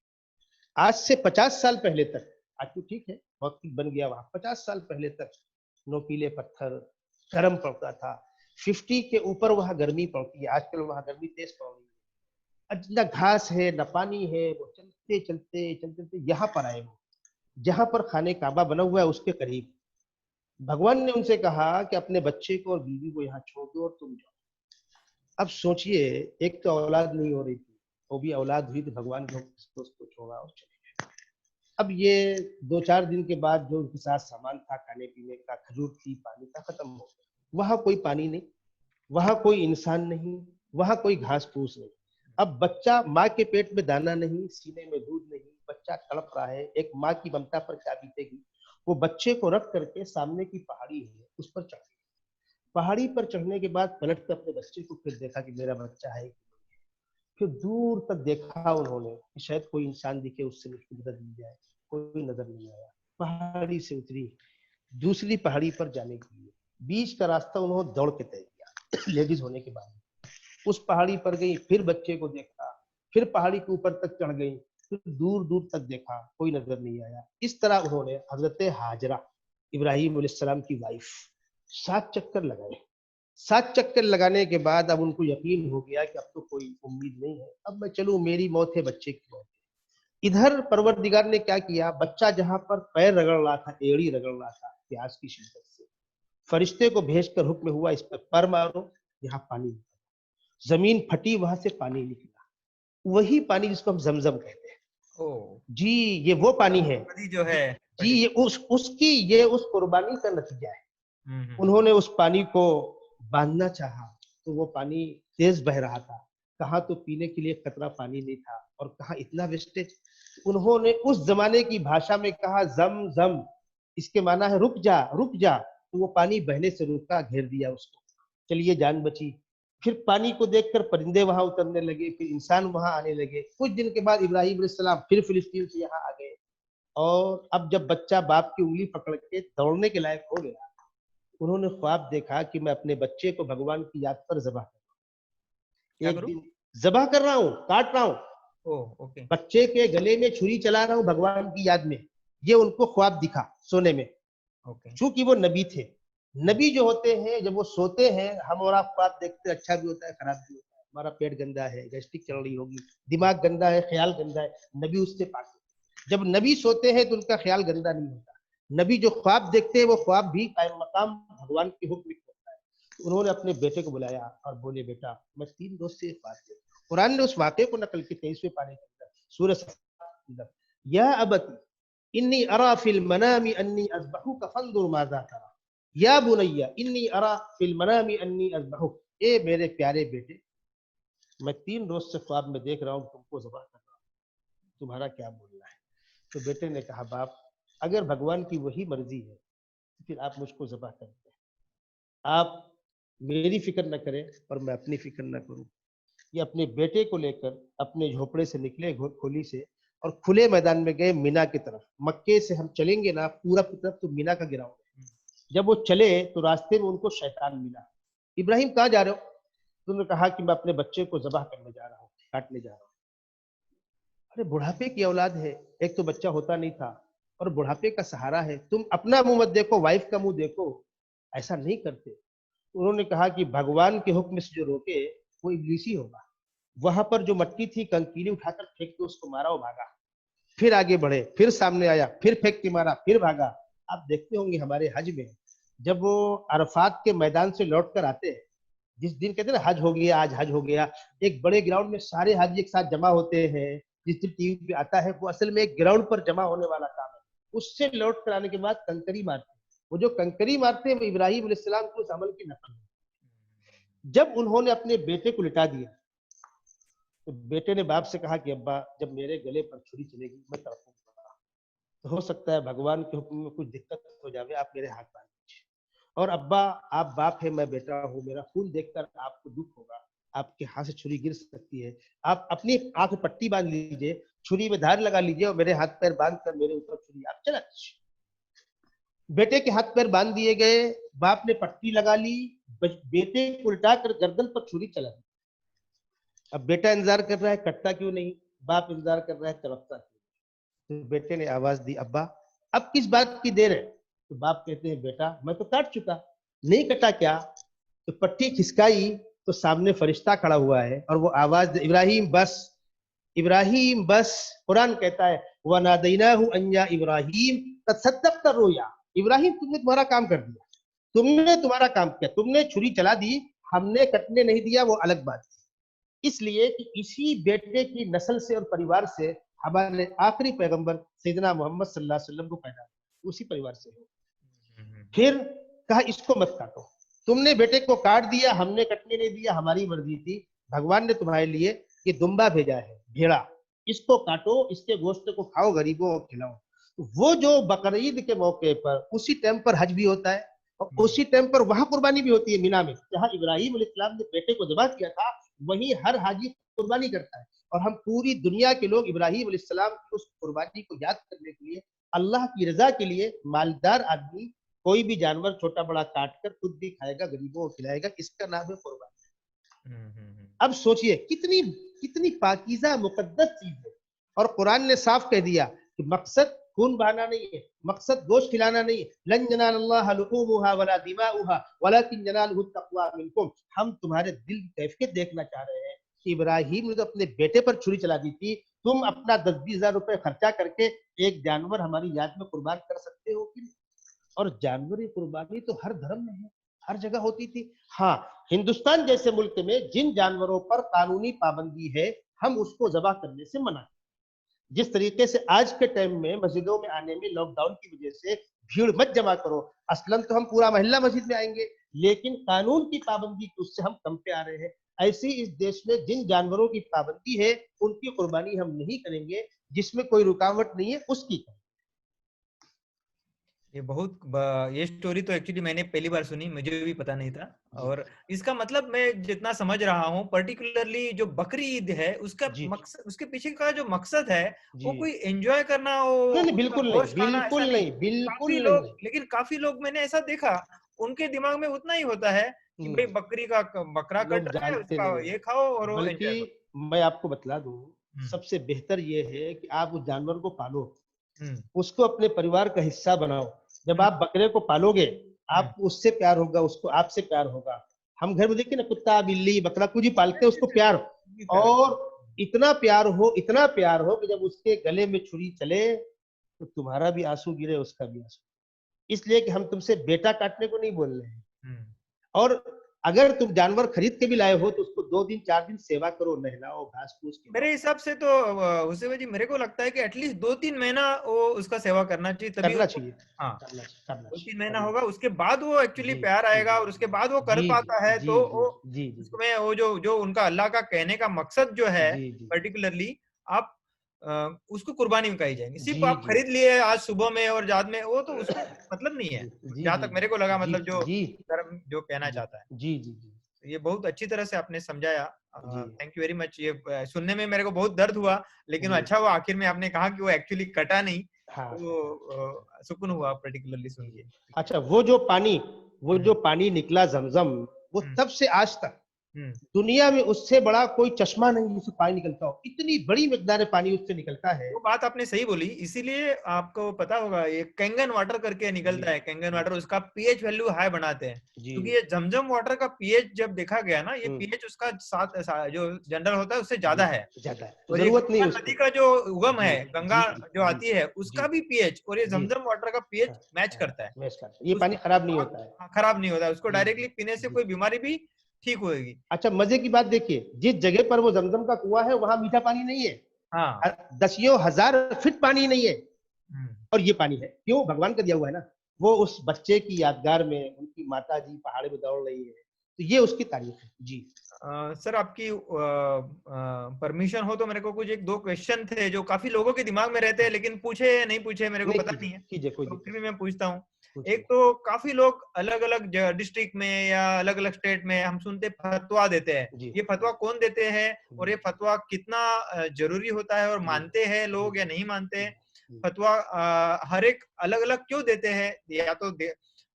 आज से 50 साल पहले तक, आज तो ठीक है बहुत कुछ बन गया वहां, 50 साल पहले तक नोकीले पत्थर, गर्म पड़ता था। 50 के ऊपर वहां गर्मी पड़ती है, आजकल वहां गर्मी तेज पड़ रही है। न घास है न पानी है। वो चलते चलते चलते चलते यहाँ पर आए, वो जहां पर खाने काबा बना हुआ है उसके करीब। भगवान ने उनसे कहा कि अपने बच्चे को और बीवी को यहाँ छोड़ दो और तुम जाओ। अब सोचिए, एक तो औलाद नहीं हो रही थी, वो भी औलाद हुई तो भगवान के हुक्म से उसको छोड़ा और चले गए। अब ये 2-4 दिन के बाद जो उनके साथ सामान था खाने पीने का, खजूर थी, पानी का, खत्म हो गया। वहां कोई पानी नहीं, वहां कोई इंसान नहीं, वहां कोई घास फूस नहीं। अब बच्चा, माँ के पेट में दाना नहीं, सीने में दूध नहीं, बच्चा तड़प रहा है। एक माँ की ममता पर क्या बीतेगी। वो बच्चे को रख करके सामने की पहाड़ी है उस पर चढ़ गई। पहाड़ी पर चढ़ने के बाद पलट कर अपने बच्चे को फिर देखा कि मेरा बच्चा है। फिर दूर तक देखा उन्होंने कि शायद कोई इंसान दिखे, उससे मुझको मदद मिल जाए। कोई नजर नहीं आया। पहाड़ी से उतरी दूसरी पहाड़ी पर जाने के लिए, बीच का रास्ता उन्होंने दौड़ के तय किया लेडीज होने के बाद। उस पहाड़ी पर गई, फिर बच्चे को देखा, फिर पहाड़ी के ऊपर तक चढ़ गई, फिर दूर दूर तक देखा, कोई नजर नहीं आया। इस तरह उन्होंने हजरत हाजरा, इब्राहिम अलैहिस्सलाम की वाइफ, 7 चक्कर लगाए। 7 चक्कर लगाने के बाद अब उनको यकीन हो गया कि अब तो कोई उम्मीद नहीं है, अब मैं चलूं, मेरी मौत है, बच्चे की मौत है। इधर परवरदिगार ने क्या किया, बच्चा जहां पर पैर रगड़ रहा था, एड़ी रगड़ रहा था प्यास की शिद्दत से, फरिश्ते को भेजकर हुक्म हुआ इस पर पर मारो, यहाँ पानी निकला। जमीन फटी, वहां से पानी निकला, वही पानी जिसको हम जमजम कहते हैं। ओ, जी, ये वो पानी है। नदी जो जी, है जी, बड़ी। ये उसकी, ये उस कुर्बानी का नतीजा है। हम्म। उन्होंने उस पानी को बांधना चाहा तो वो पानी तेज बह रहा था। कहाँ तो पीने के लिए कतरा पानी नहीं था और कहाँ इतना वेस्टेज। उन्होंने उस जमाने की भाषा में कहा जम जम, इसके माना है रुक जा रुक जा। तो वो पानी बहने से रुका, घेर दिया उसको। चलिए जान बची। फिर पानी को देखकर परिंदे वहां उतरने लगे, फिर इंसान वहां आने लगे। कुछ दिन के बाद इब्राहिम अलैहिस्सलाम फिर फिलिस्तीन से यहाँ आ गए। और अब जब बच्चा बाप की उंगली पकड़ के दौड़ने के लायक हो गया, उन्होंने ख्वाब देखा कि मैं अपने बच्चे को भगवान की याद पर जबह कर रहा हूँ। क्या एक करूं? दिन जबह कर रहा हूँ, काट रहा हूँ, ओ, ओके। बच्चे के गले में छुरी चला रहा हूँ भगवान की याद में। ये उनको ख्वाब दिखा सोने में। ओके। चूंकि वो नबी थे, नबी जो होते हैं जब वो सोते हैं, हम और आप ख्वाब देखते हैं, अच्छा भी होता है खराब भी होता है। हमारा पेट गंदा है, गैस्ट्रिक चल रही होगी, दिमाग गंदा है, ख्याल गंदा है, नबी उससे पाक है। जब नबी सोते हैं तो उनका ख्याल गंदा नहीं होता। नबी जो ख्वाब देखते हैं वो ख्वाब भी कायम मकाम भगवान के हुक्म में होता है। तो उन्होंने अपने बेटे को बुलाया और बोले, बेटा मैं 3 दोस्त से एक बात देखा। कुरान ने उस वाक़े को नकल की 23वें पारे के अंदर, सूरह सफ़ के अंदर, या अबती इन्नी अरा फिल मनामी अन्नी अज़बहुका फंजुर माज़ा तरा, या बुनैया इन्नी अरा फिल मनामी अन्नी अज़बहुक। ए मेरे प्यारे बेटे, मैं 3 रोज से ख्वाब में देख रहा हूँ तुमको ज़बह कर रहा हूँ, तुम्हारा क्या बोलना है। तो बेटे ने कहा, बाप अगर भगवान की वही मर्जी है तो फिर आप मुझको ज़बह कर दें। आप मेरी फिक्र न करें और मैं अपनी फिक्र न करूं। ये अपने बेटे को लेकर अपने झोपड़े से निकले, खोली से, और खुले मैदान में गए मीना की तरफ। मक्के से हम चलेंगे ना पूरब की तरफ तो मीना का गिराव है। जब वो चले तो रास्ते में उनको शैतान मिला। इब्राहिम कहाँ जा रहे हो? तो उन्होंने कहा कि मैं अपने बच्चे को जबह करने जा रहा हूँ, काटने जा रहा हूँ। अरे बुढ़ापे की औलाद है, एक तो बच्चा होता नहीं था और बुढ़ापे का सहारा है, तुम अपना मुंह मत देखो, वाइफ का मुंह देखो। ऐसा नहीं करते। उन्होंने कहा कि भगवान के हुक्म से जो रोके वो इब्लीस ही होगा। वहां पर जो मट्टी थी कंकीरी उठाकर फेंक के उसको मारा, वो भागा, फिर आगे बढ़े, फिर सामने आया, फिर फेंक के मारा, फिर भागा। आप देखते होंगे हमारे हज में जब वो अरफात के मैदान से लौट कर आते हैं, जिस दिन कहते हैं ना हज हो गया, आज हज हो गया, एक बड़े ग्राउंड में सारे हाजी एक साथ जमा होते हैं। जिस दिन टीवी पे आता है वो असल में एक ग्राउंड पर जमा होने वाला काम है। उससे लौट कर आने के बाद कंकरी मारते हैं, वो जो कंकरी मारते हैं वो इब्राहिम अलैहिस्सलाम के उस अमल की नकल है। जब उन्होंने अपने बेटे को लिटा दिया तो बेटे ने बाप से कहा कि अब्बा जब मेरे गले पर छुरी चलेगी मैं तड़पूंगा, तो हो सकता है भगवान के हुक्म में कुछ दिक्कत हो जाए, आप मेरे हाथ बांध दीजिए। और अब्बा आप बाप है, मैं बेटा हूँ, मेरा खून देखकर आपको दुख होगा, आपके हाथ से छुरी गिर सकती है, आप अपनी आंख में पट्टी बांध लीजिए, छुरी में धार लगा लीजिए और मेरे हाथ पैर बांध कर मेरे ऊपर छुरी आप चला दीजिए। बेटे के हाथ पैर बांध दिए गए, बाप ने पट्टी लगा ली, बेटे को उल्टा कर गर्दन पर छुरी चला दी। अब बेटा इंतजार कर रहा है, कटता क्यों नहीं, बाप इंतजार कर रहा है, तड़पता क्यों। तो बेटे ने आवाज दी, अब्बा अब किस बात की देर है। तो बाप कहते हैं बेटा मैं तो काट चुका, नहीं कटा क्या। तो पट्टी खिसकाई तो सामने फरिश्ता खड़ा हुआ है और वो आवाज, इब्राहिम बस, इब्राहिम बस। कुरान कहता है वनादैनाहु अन्या इब्राहिम कद सद्दक़्ता रोया, इब्राहिम तुमने तुम्हारा काम कर दिया, तुमने तुम्हारा काम किया, तुमने छुरी चला दी, हमने कटने नहीं दिया, वो अलग बात थी। इसलिए कि इसी बेटे की नस्ल से और परिवार से हमारे आखिरी पैगंबर सैयदना मोहम्मद सल्लल्लाहु अलैहि वसल्लम को पैदा, उसी परिवार से हो। फिर कहा इसको मत काटो, तुमने बेटे को काट दिया, हमने कटने नहीं दिया, हमारी मर्जी थी, भगवान ने तुम्हारे लिए ये दुम्बा भेजा है, भेड़ा, इसको काटो, इसके गोश्त को खाओ, गरीबों को खिलाओ। वो जो बकरीद के मौके पर उसी टाइम पर हज भी होता है और उसी टाइम पर वहां कुर्बानी भी होती है मीना में, जहां इब्राहिम अलैहिस्सलाम ने बेटे को ज़िबा किया था, वहीं हर हाजी कुर्बानी करता है। और हम पूरी दुनिया के लोग इब्राहिम अलैहिस्सलाम की उस कुर्बानी को याद करने के लिए, अल्लाह की रजा के लिए, मालदार आदमी कोई भी जानवर छोटा बड़ा काट कर खुद भी खाएगा, गरीबों को खिलाएगा, इसका नाम है कुर्बानी। अब सोचिए कितनी कितनी पाकीज़ा मुकद्दस चीज है। और कुरान ने साफ कह दिया कि मकसद खून बहाना नहीं है, मकसद गोश्त खिलाना नहीं है। लन यनालल्लाह लुहूमुहा वला दिमाउहा वलाकिन यनालुहु तक़वा मिनकुम। हम तुम्हारे दिल की कैफियत देखना चाह रहे हैं कि इब्राहिम ने तो अपने बेटे पर छुरी चला दी थी, तुम अपना 10-20 हजार रुपए खर्चा करके एक जानवर हमारी याद में कुर्बान कर सकते हो कि नहीं। और जानवरी कुर्बानी तो हर धर्म में है, हर जगह होती थी। हाँ, हिंदुस्तान जैसे मुल्क में जिन जानवरों पर कानूनी पाबंदी है हम उसको ज़बह करने से मना। जिस तरीके से आज के टाइम में मस्जिदों में आने में लॉकडाउन की वजह से भीड़ मत जमा करो, असलन तो हम पूरा मोहल्ला मस्जिद में आएंगे, लेकिन कानून की पाबंदी उससे हम कम पे आ रहे हैं। ऐसी इस देश में जिन जानवरों की पाबंदी है उनकी कुर्बानी हम नहीं करेंगे, जिसमें कोई रुकावट नहीं है उसकी करेंगे। ये स्टोरी तो एक्चुअली मैंने पहली बार सुनी, मुझे भी पता नहीं था। और इसका मतलब मैं जितना समझ रहा हूँ, पर्टिकुलरली जो बकरी ईद है उसका मकसद, उसके पीछे का जो मकसद है वो कोई एंजॉय करना हो, नहीं, बिल्कुल नहीं, बिल्कुल नहीं, बिल्कुल नहीं। लेकिन काफी लोग मैंने ऐसा देखा, उनके दिमाग में उतना ही होता है कि भाई बकरी का बकरा कट रहा है, उसका ये खाओ और वो एंजॉय करो। बल्कि मैं आपको बतला दूं, सबसे बेहतर ये है कि आप उस जानवर को पालो, उसको अपने परिवार का हिस्सा बनाओ। जब आप बकरे को पालोगे, आपको उससे प्यार होगा, उसको आपसे प्यार होगा। हम घर में देखिए ना, कुत्ता बिल्ली बकरा कुछ ही पालते हैं, उसको प्यार, और इतना प्यार हो, इतना प्यार हो कि जब उसके गले में छुरी चले तो तुम्हारा भी आंसू गिरे, उसका भी आंसू। इसलिए कि हम तुमसे बेटा काटने को नहीं बोल रहे हैं। और अगर तुम जानवर खरीद के भी लाए हो तो उसको 2 दिन 4 दिन सेवा करो, नहलाओ, घास फूस के। मेरे हिसाब से तो हुसैन जी, मेरे को लगता है कि एटलीस्ट 2-3 महीना वो उसका सेवा करना चाहिए, तभी करना चाहिए। हाँ, करना 2-3 महीना होगा, उसके बाद वो एक्चुअली प्यार आएगा, और उसके बाद वो कर जी, पाता है, जी, तो वो जी, जी, उसमें वो जो उनका अल्लाह का कहने का मकसद जो है, जी, जी, पर्टिकुलरली आप उसको कुर्बानी में कही जाएंगी। सिर्फ जी, आप जी, खरीद लिए आज सुबह में और रात में, वो तो उसको मतलब नहीं है, जी, जहां जी, तक मेरे को लगा, जी, मतलब जो जी, धर्म जो कहना जी, चाहता है। जी, जी, जी, ये बहुत अच्छी तरह से आपने समझाया, जी, थैंक यू वेरी मच। ये सुनने में मेरे को बहुत दर्द हुआ, लेकिन जी, अच्छा हुआ आखिर में आपने कहा कि वो एक्चुअली कटा नहीं, हाँ। तो सुकून हुआ पर्टिकुलरली सुन के। अच्छा, वो जो पानी निकला ज़मज़म, वो तब से आज तक दुनिया में उससे बड़ा कोई चश्मा नहीं जिससे पानी निकलता हो, इतनी बड़ी मिकदार में पानी उससे निकलता है। वो बात आपने सही बोली, इसीलिए आपको पता होगा ये कैंगन वाटर करके निकलता है, कैंगन वाटर, उसका पीएच वैल्यू हाई बनाते हैं, क्योंकि ये जमजम वाटर का पीएच जब देखा गया ना, ये पीएच उसका जो जनरल होता है उससे ज्यादा है, तो और ये जरूरत नहीं गंगा नदी का जो उगम है, गंगा जो आती है उसका भी पीएच और ये जमजम वाटर का पीएच मैच करता है, ये पानी खराब नहीं होता है, खराब नहीं होता है, उसको डायरेक्टली पीने से कोई बीमारी भी ठीक होगी। अच्छा मजे की बात देखिए, जिस जगह पर वो जमजम का कुआं है वहां मीठा पानी नहीं है, हाँ, दसियों हजार फीट पानी नहीं है, और ये पानी है, क्यों? भगवान का दिया हुआ है ना। वो उस बच्चे की यादगार में उनकी माता जी पहाड़ में दौड़ रही है, तो ये उसकी तारीफ है जी। सर आपकी परमिशन हो तो मेरे को कुछ एक दो क्वेश्चन थे जो काफी लोगों के दिमाग में रहते हैं, लेकिन पूछे या नहीं पूछे मेरे को पता नहीं है, तो फिर भी मैं पूछता हूँ। एक तो काफी लोग अलग अलग डिस्ट्रिक्ट में या अलग अलग स्टेट में हम सुनते फतवा देते हैं, ये फतवा कौन देते हैं और ये फतवा कितना जरूरी होता है और मानते हैं लोग या नहीं मानते हैं? फतवा हर एक अलग अलग क्यों देते हैं? या तो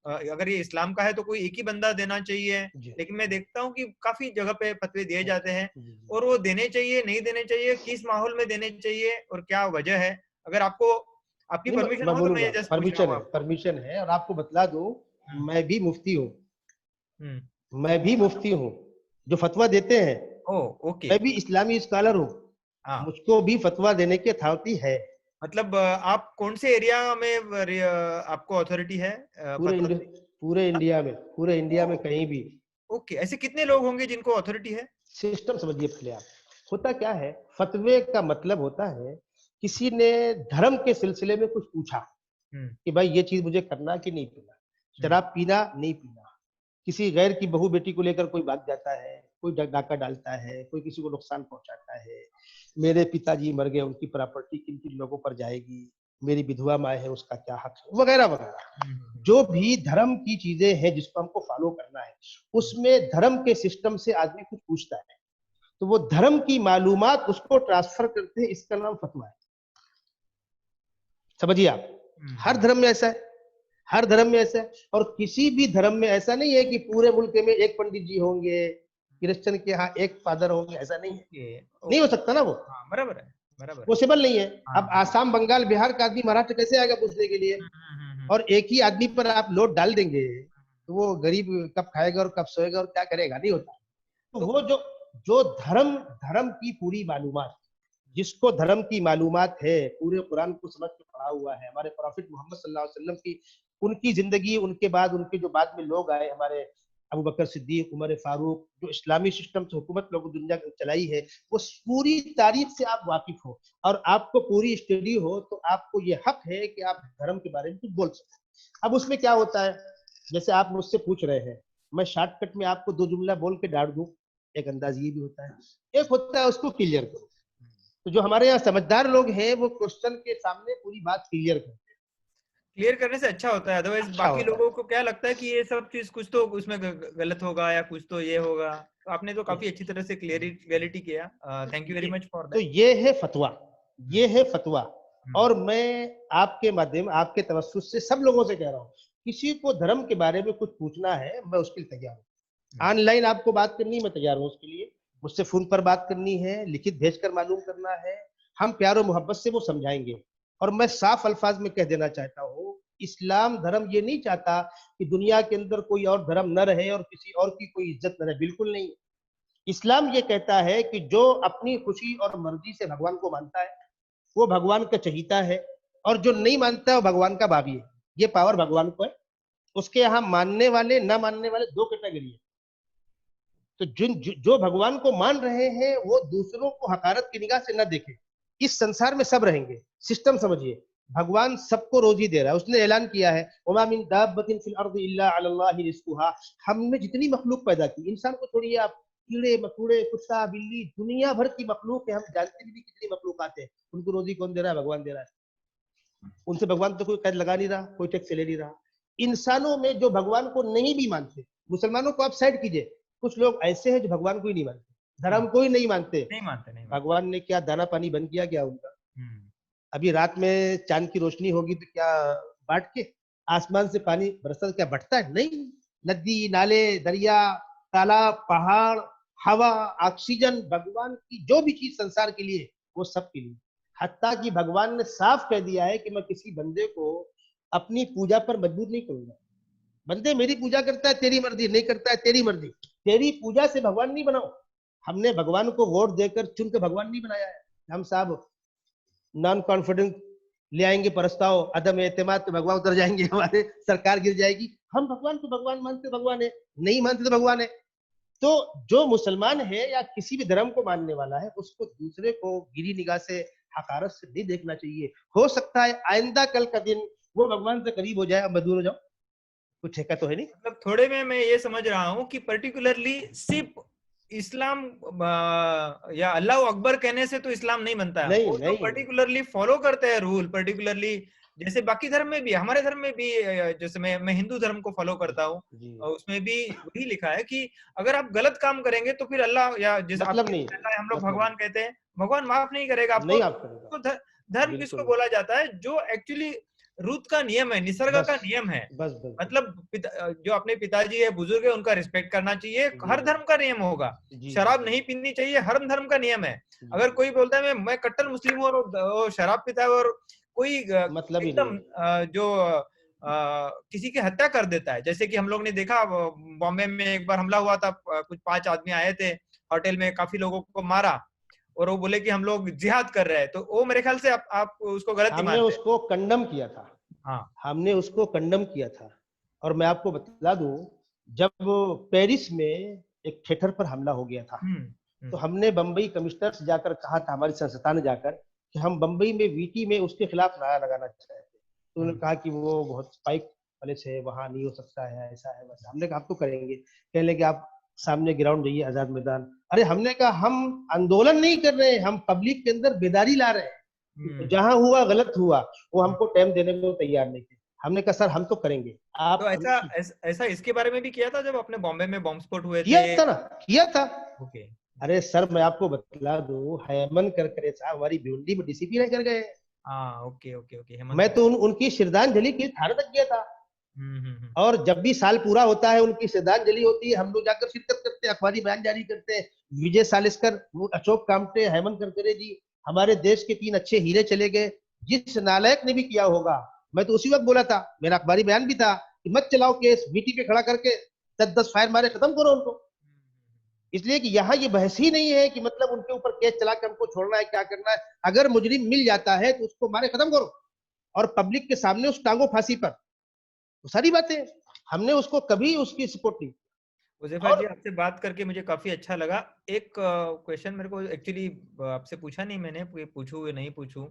अगर ये इस्लाम का है तो कोई एक ही बंदा देना चाहिए, लेकिन मैं देखता हूँ कि काफी जगह पे फतवे दिए जाते हैं, और वो देने चाहिए नहीं देने चाहिए, किस माहौल में देने चाहिए और क्या वजह है? अगर आपको आपकी परमिशन हो तो मैं ये जस्ट पूछ रहा हूँ आपको। परमिशन है, और आपको बतला दूं, मैं भी मुफ्ती हूँ, मैं भी मुफ्ती हूँ, जो फतवा देते हैं ओके, मैं भी इस्लामी स्कॉलर हूँ, मुझको भी फतवा देने की अथॉरिटी है। मतलब आप कौन से एरिया में आपको अथॉरिटी है? पूरे इंडिया में कहीं भी। ओके, ऐसे कितने लोग होंगे जिनको अथॉरिटी है? सिस्टम समझिए पहले आप, होता क्या है, फतवे का मतलब होता है किसी ने धर्म के सिलसिले में कुछ पूछा कि भाई ये चीज मुझे करना कि नहीं करना, शराब पीना नहीं पीना, किसी गैर की बहू बेटी को लेकर कोई भाग जाता है, कोई डाका डालता है, कोई किसी को नुकसान पहुंचाता है, मेरे पिताजी मर गए, उनकी प्रॉपर्टी किन किन लोगों पर जाएगी, मेरी विधवा माँ है उसका क्या हक है, वगैरह वगैरह, जो भी धर्म की चीजें हैं जिसको हमको फॉलो करना है, उसमें धर्म के सिस्टम से आदमी कुछ पूछता है, तो वो धर्म की मालूमात उसको ट्रांसफर करते हैं, इसका नाम फतवा है। समझिए आप, हर धर्म में ऐसा है, हर धर्म में ऐसा है, और किसी भी धर्म में ऐसा नहीं है कि पूरे मुल्क में एक पंडित जी होंगे, क्रिश्चियन के यहाँ एक फादर होंगे, ऐसा नहीं है, नहीं हो सकता ना वो, बराबर है, बराबर, पॉसिबल नहीं है। अब आसाम बंगाल बिहार का आदमी महाराष्ट्र कैसे आएगा पूछने के लिए, और एक ही आदमी पर आप लोड डाल देंगे तो वो गरीब कब खाएगा और कब सोएगा और क्या करेगा, नहीं होता। तो वो जो धर्म की पूरी मालूमात, जिसको धर्म की मालूमात है, पूरे कुरान को समझ के पढ़ा हुआ है, हमारे प्रॉफिट मोहम्मद सल्लल्लाहु अलैहि वसल्लम की उनकी जिंदगी, उनके बाद उनके जो बाद में लोग आए, हमारे अबू बकर सिद्दीक, उमर फारूक, जो इस्लामी सिस्टम से हुकूमत लोग दुनिया चलाई है, वो पूरी तारीख से आप वाकिफ हो और आपको पूरी स्टडी हो, तो आपको ये हक है कि आप धर्म के बारे में कुछ बोल सकते। अब उसमें क्या होता है, जैसे आप मुझसे पूछ रहे हैं, मैं शॉर्टकट में आपको दो जुमला बोल के डाल दूं, एक अंदाज ये भी होता है, एक होता है उसको क्लियर करो। तो जो हमारे यहाँ समझदार लोग हैं वो क्वेश्चन के सामने पूरी बात क्लियर करते हैं, क्लियर करने से अच्छा होता है, अदरवाइज बाकी लोगों को क्या लगता है कि ये सब चीज कुछ तो उसमें गलत होगा या कुछ तो ये होगा, तो आपने तो काफी अच्छी तरह से क्लियरिटी किया, thank you very much for that. तो ये है फतवा, ये है फतवा, और मैं आपके माध्यम, आपके तवस्सुस से सब लोगों से कह रहा हूँ, किसी को धर्म के बारे में कुछ पूछना है, मैं उसके लिए तैयार हूँ। ऑनलाइन आपको बात करनी, मैं तैयार हूँ उसके लिए, मुझसे फोन पर बात करनी है, लिखित भेजकर मालूम करना है, हम प्यार और मोहब्बत से वो समझाएंगे। और मैं साफ अल्फाज में कह देना चाहता हूँ, इस्लाम धर्म ये नहीं चाहता कि दुनिया के अंदर कोई और धर्म न रहे और किसी और की कोई इज्जत न रहे, बिल्कुल नहीं। इस्लाम ये कहता है कि जो अपनी खुशी और मर्जी से भगवान को मानता है वो भगवान का चहीता है, और जो नहीं मानता है वो भगवान का बागी है। ये पावर भगवान को है, उसके यहाँ मानने वाले न मानने वाले दो कैटेगरी है। तो जो भगवान को मान रहे हैं वो दूसरों को हकारत की निगाह से न देखें। इस संसार में सब रहेंगे, सिस्टम समझिए, भगवान सबको रोजी दे रहा है, उसने ऐलान किया है, वमा मिन दाब्बतिन फिल अर्दि इल्ला अलल्लाहि रिज़्कुहा। हमने जितनी मखलूक पैदा की, इंसान को छोड़िए आप, कीड़े मकोड़े, कुत्ता बिल्ली, दुनिया भर की मखलूक है, हम जानते भी नहीं कितनी मखलूकात है, उनको रोजी कौन दे रहा है? भगवान दे रहा है। उनसे भगवान तो कोई कैद लगा नहीं रहा, कोई टैक्स ले नहीं रहा। इंसानों में जो भगवान को नहीं भी मानते, मुसलमानों को आप साइड कीजिए, कुछ लोग ऐसे हैं जो भगवान को ही नहीं मानते, धर्म को ही नहीं मानते, नहीं मानते। भगवान ने क्या दाना पानी बंद किया क्या उनका? अभी रात में चांद की रोशनी होगी तो क्या बांट के आसमान से पानी बरसता क्या बटता है? नहीं। नदी नाले दरिया तालाब पहाड़ हवा, ऑक्सीजन, भगवान की जो भी चीज संसार के लिए, वो सब के लिए। हत्ता कि भगवान ने साफ कह दिया है कि मैं किसी बंदे को अपनी पूजा पर मजबूर नहीं करूंगा। बंदे मेरी पूजा करता है, तेरी मर्जी, नहीं करता है, तेरी मर्जी। तेरी पूजा से भगवान नहीं बनाओ। हमने भगवान को वोट देकर चुन के भगवान नहीं बनाया है। हम साहब नॉन कॉन्फिडेंस ले आएंगे प्रस्ताव, अदम एतमाद, तो भगवान उतर जाएंगे, हमारे सरकार गिर जाएगी। हम भगवान को भगवान मानते, भगवान है, नहीं मानते तो भगवान है। तो जो मुसलमान है या किसी भी धर्म को मानने वाला है, उसको दूसरे को गिरी निगाह से, हकारत से नहीं देखना चाहिए। हो सकता है आइंदा कल का दिन वो भगवान से करीब हो जाए, अब मजबूर हो जाओ, कुछ ठेका तो है नहीं। मतलब थोड़े में मैं ये समझ रहा हूँ कि पर्टिकुलरली सिर्फ इस्लाम या अल्लाह अकबर कहने से तो इस्लाम नहीं बनता है, नहीं वो तो नहीं पर्टिकुलरली फॉलो करते हैं रूल, पर्टिकुलरली जैसे बाकी धर्म में भी, हमारे धर्म में भी, जैसे मैं हिंदू धर्म को फॉलो करता हूँ, जी, उसमें भी वही लिखा है कि अगर आप गलत काम करेंगे तो फिर अल्लाह, या जैसे मतलब आपके नहीं, हम लोग मतलब भगवान कहते हैं, भगवान माफ नहीं करेगा आपको। नहीं आप करेगा, तो धर्म किसको बिल्कुल। बोला जाता है? जो एक्चुअली रुत का नियम है, निसर्ग बस का नियम है। बस बस बस। मतलब जो अपने पिताजी है, बुजुर्ग है, उनका रिस्पेक्ट करना चाहिए, जी हर धर्म का नियम होगा। जी जी शराब जी नहीं पीनी चाहिए, हर धर्म का नियम है। जी अगर जी। कोई बोलता है मैं कट्टर मुस्लिम हूँ और वो शराब पीता है, और कोई मतलब ही नहीं एकदम है। जो किसी की हत्या कर देता है, जैसे कि हम लोग ने देखा बॉम्बे में एक बार हमला हुआ था, कुछ 5 आदमी आए थे होटल में, काफी लोगों को मारा, और वो बोले कि हम लोग जिहाद कर रहे हैं, तो वो मेरे ख्याल से आप उसको गलत ही हमने मानते हैं। उसको कंडम किया था, हाँ। हमने उसको कंडम किया था। और मैं आपको बता दूं, जब पेरिस में एक थिएटर पर हमला हो गया था, हम्म। तो हम्म। हमने बंबई कमिश्नर से जाकर कहा था, हमारी संस्था ने जाकर, कि हम बंबई में वीटी में उसके खिलाफ नारा लगाना चाहते हैं। तो उन्होंने हम्म। कहा कि वो बहुत स्पाइक प्लेस है, वहां नहीं हो सकता है, ऐसा है वैसा। हमने कहा आप तो करेंगे, कहने लगे आप सामने ग्राउंड जाइए, आजाद मैदान। अरे हमने कहा हम आंदोलन नहीं कर रहे हैं, हम पब्लिक के अंदर बेदारी ला रहे हैं। हम्म। जहां हुआ गलत हुआ, वो हम्म। हमको टाइम देने को तैयार नहीं थे। हमने कहा सर हम तो करेंगे, तो आप ऐसा इसके बारे में भी किया था जब अपने बॉम्बे में बॉम्ब स्फोट हुए किया थे? था ना, किया था। ओके। अरे सर मैं आपको बतला दूं, हेमंत करकरे साहब हमारी भिवंडी में डीसीपी रह कर गए। हाँ, ओके ओके ओके, हेमंत मैं कर। तो उनकी श्रद्धांजलि के थाने तक गया था। हम्म। और जब भी साल पूरा होता है, उनकी श्रद्धांजलि होती है, हम लोग जाकर शिरकत करते हैं, अखबारी बयान जारी करते हैं। विजय सालिस्कर, अशोक कामटे, हेमंत करकरे जी, हमारे देश के 3 अच्छे हीरे चले गए। जिस नालायक ने भी किया होगा, मैं तो उसी वक्त बोला था, मेरा अखबारी बयान भी था, कि मत चलाओ केस, वीटी पे खड़ा करके 10-10 फायर मारे, खत्म करो उनको। इसलिए कि यहाँ ये बहस ही नहीं है कि मतलब उनके ऊपर केस चला के हमको छोड़ना है, क्या करना है। अगर मुजरिम मिल जाता है तो उसको मारे, खत्म करो, और पब्लिक के सामने उस टांगो फांसी पर। तो सारी बातें हमने उसको कभी उसकी सपोर्ट नहीं। उज़ैफा और जी, आपसे बात करके मुझे काफी अच्छा लगा। एक क्वेश्चन मेरे को एक्चुअली आपसे पूछा नहीं मैंने, पूछूं या नहीं पूछूं,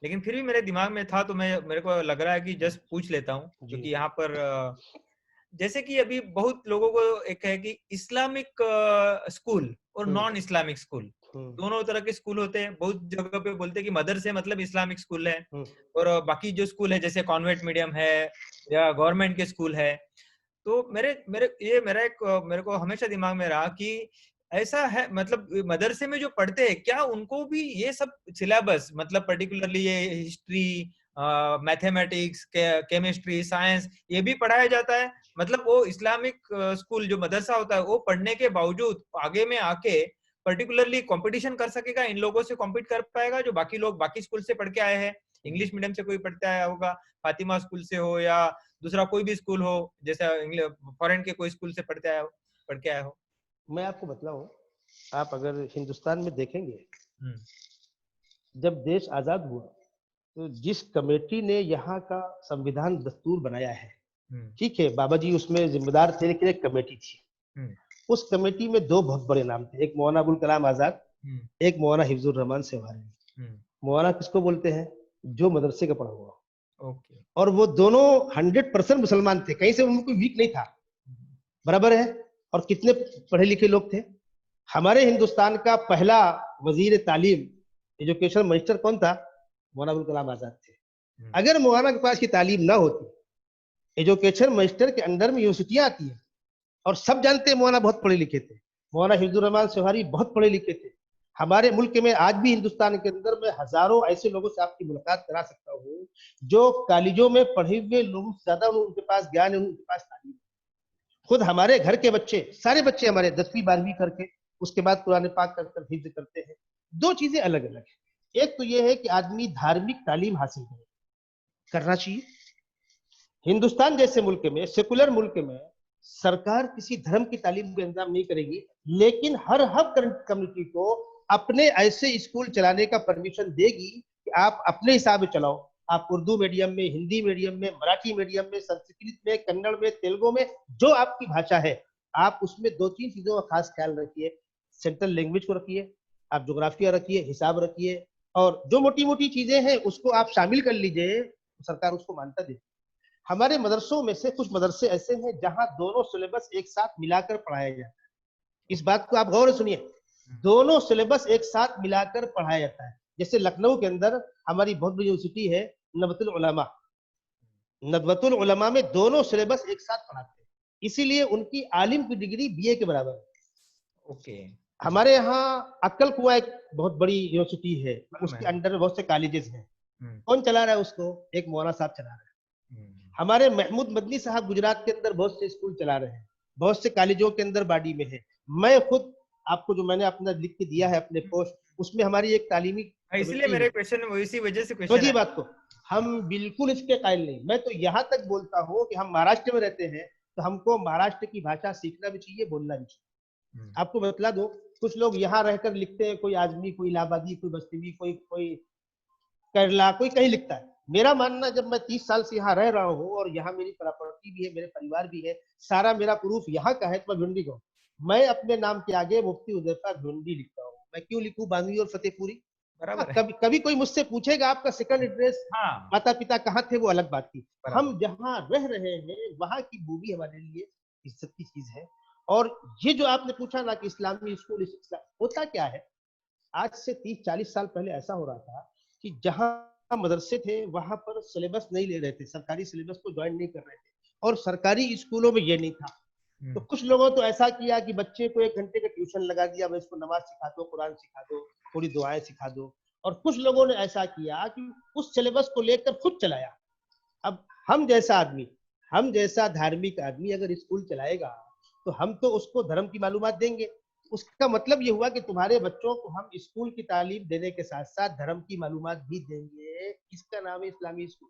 लेकिन फिर भी मेरे दिमाग में था, तो मेरे को लग रहा है कि जस्ट पूछ लेता हूँ, जी क्योंकि यहाँ पर जैसे कि अभी बहुत लोगों को एक है कि इस्लामिक स्कूल और हम्म नॉन इस्लामिक स्कूल, हम्म दोनों तरह के स्कूल होते हैं। बहुत जगह पे बोलते हैं कि मदरसे मतलब इस्लामिक स्कूल है, हम्म और बाकी जो स्कूल है जैसे कॉन्वेंट मीडियम है या गवर्नमेंट के स्कूल है। तो मेरे मेरे ये मेरा एक मेरे को हमेशा दिमाग में रहा कि ऐसा है, मतलब मदरसे में जो पढ़ते हैं, क्या उनको भी ये सब सिलेबस, मतलब पर्टिकुलरली ये हिस्ट्री, मैथमेटिक्स, केमिस्ट्री, साइंस, ये भी पढ़ाया जाता है? मतलब वो इस्लामिक स्कूल जो मदरसा होता है, वो पढ़ने के बावजूद आगे में आके पर्टिकुलरली कंपटीशन कर सकेगा, इन लोगों से कॉम्पीट कर पाएगा जो बाकी लोग बाकी स्कूल से पढ़ के आए हैं? इंग्लिश मीडियम से कोई पढ़ते आया होगा, फातिमा स्कूल से हो या दूसरा कोई भी स्कूल हो, जैसे फॉरेन के कोई स्कूल से पढ़ के आया हो। मैं आपको बतलाऊं, आप अगर हिंदुस्तान में देखेंगे, हम्म। जब देश आजाद हुआ, तो जिस कमेटी ने यहाँ का संविधान दस्तूर बनाया है, हम्म। ठीक है, बाबा जी उसमें जिम्मेदार थे, लेकिन एक कमेटी थी। हम्म। उस कमेटी में 2 बहुत बड़े नाम थे, एक मौलाना अबुल कलाम आजाद, हम्म। एक मौलाना हिफ्जुर रहमान सेवारी। हम्म। मौलाना किसको बोलते हैं? जो मदरसे का पढ़ा हुआ। ओके। और वो दोनों 100% मुसलमान थे, कहीं से उनमें कोई वीक नहीं था, बराबर है। और कितने पढ़े लिखे लोग थे। हमारे हिंदुस्तान का पहला वजीर तालीम, एजुकेशन मिनिस्टर कौन था? मौलाना अबुल कलाम आजाद थे। हम्म। अगर मौलाना के पास की तालीम ना होती, एजुकेशन मिनिस्टर के अंडर में यूनिवर्सिटियां आती है, और सब जानते हैं मौलाना बहुत पढ़े लिखे थे, मौलाना हिफ्जुर रहमान सेवारी बहुत पढ़े लिखे थे। हमारे मुल्क में आज भी, हिंदुस्तान के अंदर में, हजारों ऐसे लोगों से आपकी मुलाकात करा सकता हूँ, जो कॉलेजों में पढ़े हुए लोगों से ज्यादा उनके पास ज्ञान है, उनके पास तालीम है। खुद हमारे घर के बच्चे, सारे बच्चे हमारे 10वीं 12वीं करके उसके बाद कुरान पाक कर हिफ्ज करते हैं। दो चीजें अलग अलग है। एक तो ये है कि आदमी धार्मिक तालीम हासिल करे, करना चाहिए। हिंदुस्तान जैसे मुल्क में, सेकुलर मुल्क में, सरकार किसी धर्म की तालीम का इंतजाम नहीं करेगी, लेकिन हर कम्युनिटी को अपने ऐसे स्कूल चलाने का परमिशन देगी कि आप अपने हिसाब से चलाओ। आप उर्दू मीडियम में, हिंदी मीडियम में, मराठी मीडियम में, संस्कृत में, कन्नड़ में, तेलुगु में, जो आपकी भाषा है, आप उसमें दो तीन चीजों का खास ख्याल रखिए। सेंट्रल लैंग्वेज को रखिए, आप ज्योग्राफिया रखिए, हिसाब रखिए, और जो मोटी मोटी चीजें हैं उसको आप शामिल कर लीजिए, सरकार उसको मान्यता दे। हमारे मदरसों में से कुछ मदरसे ऐसे हैं जहां दोनों सिलेबस एक साथ मिलाकर पढ़ाया जाता है। इस बात को आप गौर से सुनिए, दोनों सिलेबस एक साथ मिलाकर पढ़ाया जाता है। जैसे लखनऊ के अंदर हमारी बहुत बड़ी यूनिवर्सिटी है, नदवतुल उलमा। नदवतुल उलमा में दोनों सिलेबस एक साथ पढ़ाते हैं, इसीलिए उनकी आलिम की डिग्री बीए के बराबर है। ओके। हमारे यहाँ अक्कल कुआं एक बहुत बड़ी यूनिवर्सिटी है, उसके अंडर में बहुत से कॉलेजेस हैं। कौन चला रहा है उसको? एक मौलाना साहब चला रहे हैं। हमारे महमूद मदनी साहब गुजरात के अंदर बहुत से स्कूल चला रहे हैं, बहुत से कॉलेजों के अंदर बाडी में है। मैं खुद आपको जो मैंने अपना लिख के दिया है अपने पोस्ट, उसमें हमारी एक तालीमी इसलिए मेरे क्वेश्चन वो इसी वजह से क्वेश्चन समझिए बात को, हम बिल्कुल इसके कायल नहीं। मैं तो यहाँ तक बोलता हूँ कि हम महाराष्ट्र में रहते हैं, तो हमको महाराष्ट्र की भाषा सीखना भी चाहिए, बोलना भी चाहिए। आपको बतला दो, कुछ लोग यहाँ रहकर लिखते हैं, कोई आजमी, कोई इलाहाबादी, कोई बस्ती, कोई कोई केरला, कोई कहीं लिखता है। मेरा मानना, जब मैं 30 साल से यहाँ रह रहा हूँ और यहाँ मेरी प्रॉपर्टी भी है, मेरे परिवार भी है, सारा मेरा प्रूफ यहाँ का है, तो मैं ढूंढी कहूँ। मैं अपने नाम के आगे मुफ्ती हुदैफा ढूंढी लिखता हूँ। मैं क्यों लिखूं बांगी और फतेहपुरी? बराबर है। कभी कभी कोई मुझसे पूछेगा आपका सेकंड एड्रेस, माता पिता कहाँ थे, वो अलग बात थी। हम जहाँ रह रहे हैं वहां की भूमि हमारे लिए इज्जत की चीज है। और ये जो आपने पूछा ना कि इस्लामी स्कूल होता क्या है, आज से 30-40 साल पहले ऐसा हो रहा था कि जहां मदरसे थे वहां पर सिलेबस नहीं ले रहे थे, सरकारी सिलेबस को ज्वाइन नहीं कर रहे थे, और सरकारी स्कूलों में ये नहीं था। तो कुछ लोगों तो ऐसा किया कि बच्चे को 1 घंटे का ट्यूशन लगा दिया, मैं इसको नमाज सिखा दो, कुरान सिखा दो, थोड़ी दुआएं सिखा दो। और कुछ लोगों ने ऐसा किया कि उस सिलेबस को लेकर खुद चलाया। अब हम जैसा धार्मिक आदमी अगर स्कूल चलाएगा, तो हम तो उसको धर्म की मालूमात देंगे। उसका मतलब ये हुआ कि तुम्हारे बच्चों को हम स्कूल की तालीम देने के साथ साथ धर्म की मालूमात भी देंगे। इसका नाम है इस्लामी स्कूल।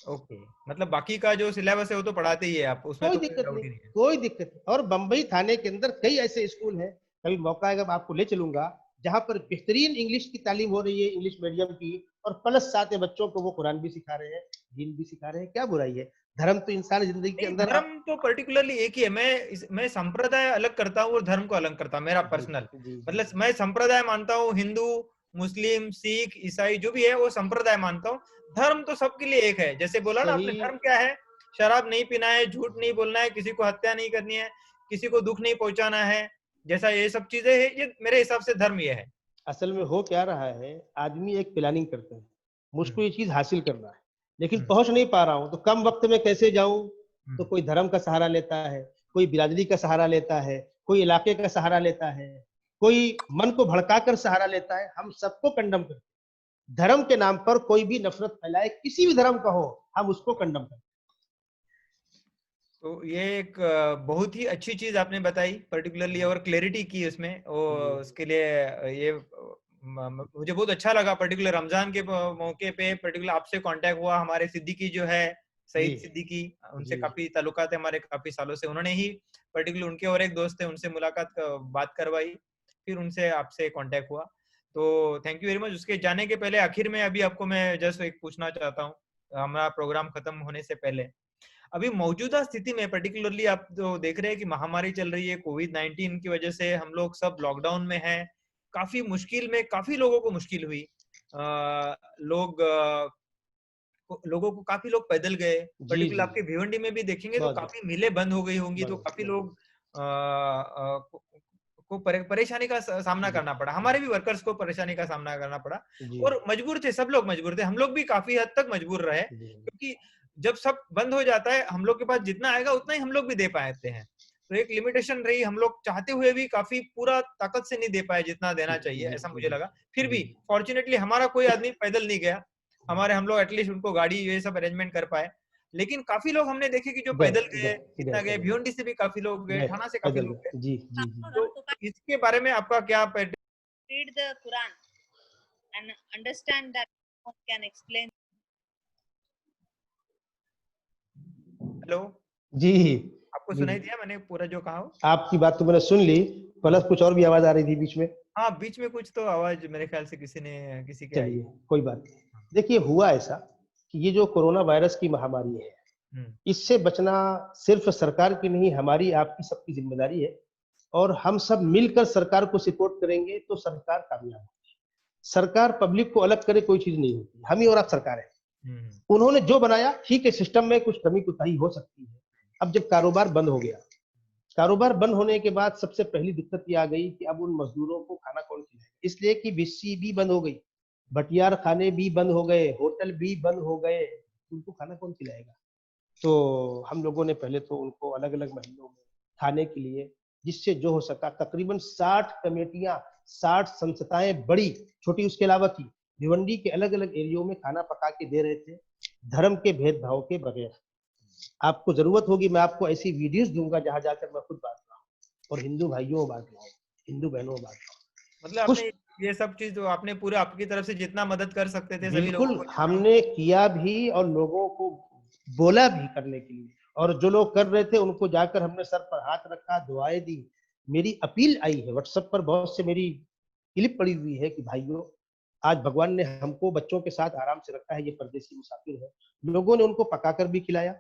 ओके, मतलब बाकी का जो सिलेबस है वो तो पढ़ाते ही है आप, उसमें कोई तो दिक्कत डाउट नहीं, ही नहीं है। कोई दिक्कत नहीं। और बंबई थाने के अंदर कई ऐसे स्कूल हैं, कभी मौका आएगा मैं आपको ले चलूंगा, जहां पर बेहतरीन इंग्लिश की तालीम हो रही है, इंग्लिश मीडियम की, और प्लस साथ में बच्चों को वो कुरान भी सिखा रहे हैं, दीन भी सिखा रहे हैं। क्या बुराई है? धर्म तो इंसान जिंदगी के नहीं, अंदर धर्म तो पर्टिकुलरली एक ही है। मैं संप्रदाय अलग करता हूँ और धर्म को अलग करता हूँ, मेरा पर्सनल। मतलब मैं संप्रदाय मानता हूँ, हिंदू, मुस्लिम, सिख, ईसाई जो भी है वो संप्रदाय मानता हूँ। धर्म तो सबके लिए एक है। जैसे बोला ना आपने, धर्म क्या है? शराब नहीं पीना है, झूठ नहीं बोलना है, किसी को हत्या नहीं करनी है, किसी को दुख नहीं पहुंचाना है, जैसा ये सब चीजें है, ये मेरे हिसाब से धर्म ये है। असल में हो क्या रहा है, आदमी एक प्लानिंग करते हैं, मुझको ये चीज हासिल करना है, लेकिन पहुंच नहीं पा रहा हूं, तो कम वक्त में कैसे जाऊं? तो कोई धर्म का सहारा लेता है, कोई बिरादरी का सहारा लेता है, कोई इलाके का सहारा लेता है, कोई मन को भड़काकर सहारा लेता है। हम सबको कंडम करते हैं। धर्म के नाम पर कोई भी नफरत फैलाए, किसी भी धर्म का हो, हम उसको कंडम करते हैं। तो ये एक बहुत ही अच्छी चीज आपने बताई पर्टिकुलरली, और क्लैरिटी की उसमें, और उसके लिए ये मुझे बहुत अच्छा लगा। पर्टिकुलर रमजान के मौके पे पर्टिकुलर आपसे कांटेक्ट हुआ। हमारे सिद्दीकी जो है, सईद सिद्दीकी, उनसे काफी ताल्लुकात है हमारे काफी सालों से। उन्होंने ही पर्टिकुलर, उनके और एक दोस्त थे, उनसे मुलाकात बात करवाई, फिर उनसे आपसे कांटेक्ट हुआ। तो थैंक यू वेरी मच। उसके जाने के पहले आखिर में अभी आपको मैं जस्ट एक पूछना चाहता हूँ, हमारा प्रोग्राम खत्म होने से पहले, अभी मौजूदा स्थिति में पर्टिकुलरली आप जो देख रहे हैं कि महामारी चल रही है, कोविड-19 की वजह से हम लोग सब लॉकडाउन में हैं, काफी मुश्किल में, काफी लोगों को मुश्किल हुई। लोगों को, काफी लोग पैदल गए। पर्टिकुलर आपके भिवंडी में भी देखेंगे तो काफी मिलें बंद हो गई होंगी, तो काफी लोग को परेशानी का सामना करना पड़ा। हमारे भी वर्कर्स को परेशानी का सामना करना पड़ा, और मजबूर थे, सब लोग मजबूर थे, हम लोग भी काफी हद तक मजबूर रहे, क्योंकि जब सब बंद हो जाता है, हम लोग के पास जितना आएगा उतना ही हम लोग भी दे पाते हैं। तो एक लिमिटेशन रही, हम लोग चाहते हुए भी काफी पूरा ताकत से नहीं दे पाए जितना देना चाहिए, ऐसा मुझे लगा। फिर भी फॉर्चुनेटली हमारा कोई आदमी पैदल नहीं गया, हम लोग एटलीस्ट उनको गाड़ी ये सब अरेंजमेंट कर पाए। लेकिन काफी लोग हमने देखे कि जो गए पैदल गए, कितना गए, गए भिवंडी से भी काफी लोग गए, गए ठाणा से काफी पैदल लोग गए। गए। जी जी जी। तो इसके बारे में आपका क्या read the Quran and understand that one can explain. Hello, जी आपको जी सुनाई दिया मैंने पूरा जो कहा हो? आपकी बात तो मैंने सुन ली, प्लस कुछ और भी आवाज आ रही थी बीच में। हाँ, बीच में कुछ तो आवाज मेरे ख्याल से किसी की आई। चलिए कोई बात नहीं। देखिए हुआ ऐसा कि ये जो कोरोना वायरस की महामारी है, इससे बचना सिर्फ सरकार की नहीं, हमारी आपकी सबकी जिम्मेदारी है। और हम सब मिलकर सरकार को सपोर्ट करेंगे तो सरकार कामयाब होगी। सरकार पब्लिक को अलग करे कोई चीज नहीं होती, हम ही और आप सरकार है। उन्होंने जो बनाया ठीक है, सिस्टम में कुछ कमी कुताही हो सकती है। अब जब कारोबार बंद हो गया, कारोबार बंद होने के बाद सबसे पहली दिक्कत ये आ गई कि अब उन मजदूरों को खाना कौन खिलाएगा, इसलिए कि बिस्सी भी बंद हो गई, बटियार खाने भी बंद हो गए, होटल भी बंद हो गए, उनको खाना कौन खिलाएगा। तो हम लोगों ने पहले तो उनको अलग अलग महलों में खाने के लिए, जिससे जो हो सका, तकरीबन 60 कमेटियां, 60 संस्थाएं बड़ी छोटी उसके अलावा की भिवंडी के अलग अलग एरियो में खाना पका के दे रहे थे, धर्म के भेदभाव के बगैर। आपको जरूरत होगी मैं आपको ऐसी वीडियोस दूंगा जहां जाकर मैं खुद बांट रहा हूँ और हिंदू भाइयों बांट रहा हूँ, हिंदू बहनों बांट रहा हूँ। मतलब आपने ये सब चीज तो आपने पूरे आपकी तरफ से जितना मदद कर सकते थे सभी लोगों बिल्कुल को हमने किया भी और लोगों को बोला भी करने के लिए, और जो लोग कर रहे थे उनको जाकर हमने सर पर हाथ रखा, दुआएं दी। मेरी अपील आई है व्हाट्सएप पर, बहुत से मेरी क्लिप पड़ी हुई है कि भाइयों आज भगवान ने हमको बच्चों के साथ आराम से रखा है, ये परदेसी मुसाफिर है। लोगों ने उनको पकाकर भी खिलाया,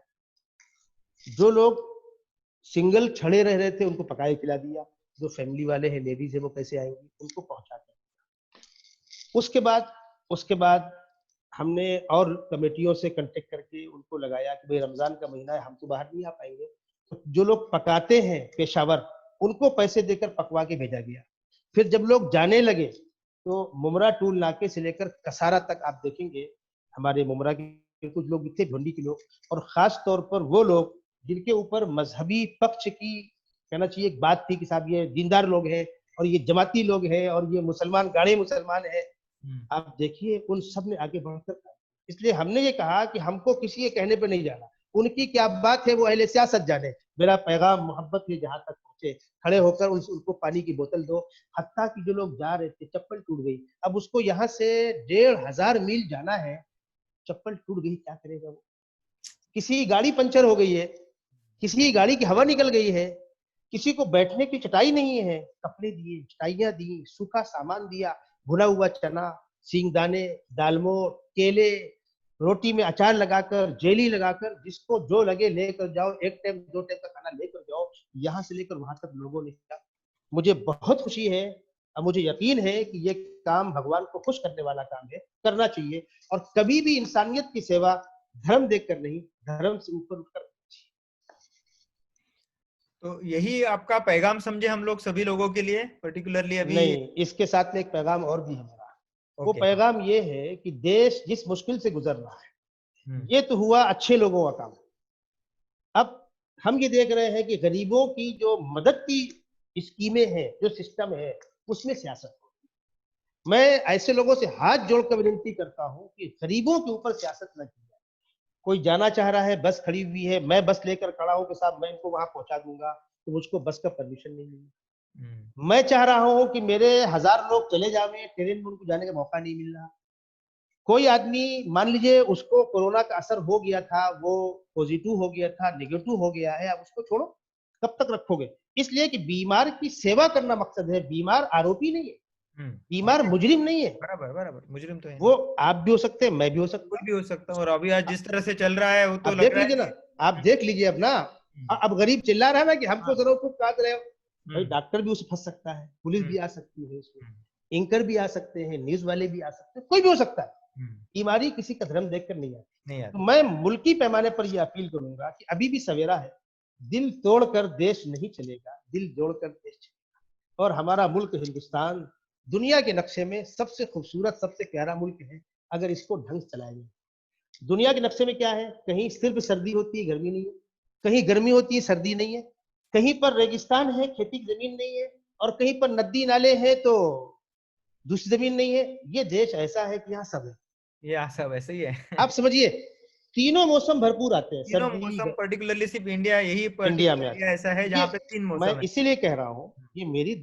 जो लोग सिंगल छड़े रह रहे थे उनको पकाए खिला दिया, जो फैमिली वाले हैं लेडीज है वो कैसे आएंगी उनको पहुंचा कर। उसके बाद हमने और कमेटियों से कांटेक्ट करके उनको लगाया कि भाई रमजान का महीना है, हम तो बाहर नहीं आ पाएंगे, तो जो लोग पकाते हैं पेशावर उनको पैसे देकर पकवा के भेजा गया। फिर जब लोग जाने लगे तो मुमरा टूल नाके से लेकर कसारा तक आप देखेंगे हमारे मुमरा के कुछ लोग थे, भिवंडी के लोग, और खास तौर पर वो लोग जिनके ऊपर मजहबी पक्ष की कहना चाहिए एक बात थी कि साहब ये दीनदार लोग हैं और ये जमाती लोग हैं और ये मुसलमान गाढ़े मुसलमान है। आप देखिए उन सब ने आगे बढ़कर, इसलिए हमने ये कहा कि हमको किसी के कहने पे नहीं जाना, उनकी क्या बात है वो अहले सियासत जाने। मेरा पैगाम मोहब्बत है जहां तक पहुंचे, खड़े होकर उनको पानी की बोतल दो। हत्ता कि जो लोग जा रहे थे चप्पल टूट गई, अब उसको यहाँ से 1500 मील जाना है, चप्पल टूट गई क्या करेगा वो। किसी की गाड़ी पंचर हो गई है, किसी की गाड़ी की हवा निकल गई है, किसी को बैठने की चटाई नहीं है, कपड़े दिए, चटाइयां दी, सूखा सामान दिया, भुना हुआ चना, सींगदाने, दालमोट, केले, रोटी में अचार लगाकर, जेली लगाकर, जिसको जो लगे लेकर जाओ, एक टाइम 2 टाइम का खाना लेकर जाओ। यहाँ से लेकर वहां तक लोगों ने किया। मुझे बहुत खुशी है और मुझे यकीन है कि ये काम भगवान को खुश करने वाला काम है, करना चाहिए। और कभी भी इंसानियत की सेवा धर्म देखकर नहीं, धर्म से ऊपर उठकर। तो यही आपका पैगाम समझे हम लोग सभी लोगों के लिए, पर्टिकुलरली अभी नहीं, इसके साथ में एक पैगाम और भी है मेरा। वो पैगाम ये है कि देश जिस मुश्किल से गुजर रहा है, ये तो हुआ अच्छे लोगों का काम। अब हम ये देख रहे हैं कि गरीबों की जो मदद की स्कीमें हैं, जो सिस्टम है, उसमें सियासत हो। मैं ऐसे लोगों से हाथ जोड़कर विनती करता हूं कि गरीबों के ऊपर सियासत न की जाए। कोई जाना चाह रहा है, बस खड़ी हुई है, मैं बस लेकर खड़ा हूं कि साहब मैं इनको वहां पहुंचा दूंगा, तो मुझको बस का परमिशन नहीं मिली। मैं चाह रहा हूं कि मेरे 1000 लोग चले जावे, ट्रेन में उनको जाने का मौका नहीं मिल रहा। कोई आदमी मान लीजिए उसको कोरोना का असर हो गया था, वो पॉजिटिव हो गया था, नेगेटिव हो गया है, अब उसको छोड़ो, कब तक रखोगे। इसलिए कि बीमार की सेवा करना मकसद है, बीमार आरोपी नहीं है, बीमार मुजरिम नहीं है। बराबर बराबर, मुजरिम तो है, वो आप भी हो सकते हैं, मैं भी हो सकता हूं, कोई भी हो सकता है। और अभी आज जिस तरह से चल रहा है वो तो देख लीजिए ना, आप देख लीजिए अब ना। अब गरीब चिल्ला रहा है ना कि हमको जरूर खूब काट रहे हो, भाई डॉक्टर भी उसमें फंस सकता है, पुलिस भी आ सकती है उसमें, एंकर भी आ सकते हैं, न्यूज वाले भी आ सकते हैं, कोई भी हो सकता है। बीमारी किसी का धर्म देखकर नहीं आती। तो मैं मुल्की पैमाने पर यह अपील करूंगा कि अभी भी सवेरा है, दिल तोड़कर देश नहीं चलेगा, दिल जोड़कर देश चलेगा। और हमारा मुल्क हिंदुस्तान दुनिया के नक्शे में सबसे खूबसूरत, सबसे प्यारा मुल्क है, अगर इसको ढंग से चलाया जाए। दुनिया के नक्शे में क्या है, कहीं सिर्फ सर्दी होती है, गर्मी नहीं है, कहीं गर्मी होती है, सर्दी नहीं है, कहीं पर रेगिस्तान है, खेती की जमीन नहीं है, और कहीं पर नदी नाले हैं तो दूसरी जमीन नहीं है। ये देश ऐसा है कि यहाँ सब है, ये सब ऐसे ही है। आप समझिए, तीनों मौसम भरपूर आते हैं, तीनों सर्दी मौसम पर्टिकुलरली सिर्फ इंडिया, यही इंडिया में पर्टिकुलर आते इंडिया ऐसा है हैं। जहाँ ये पे 3 मैं मौसम है। इसीलिए कह रहा हूँ, ये मेरी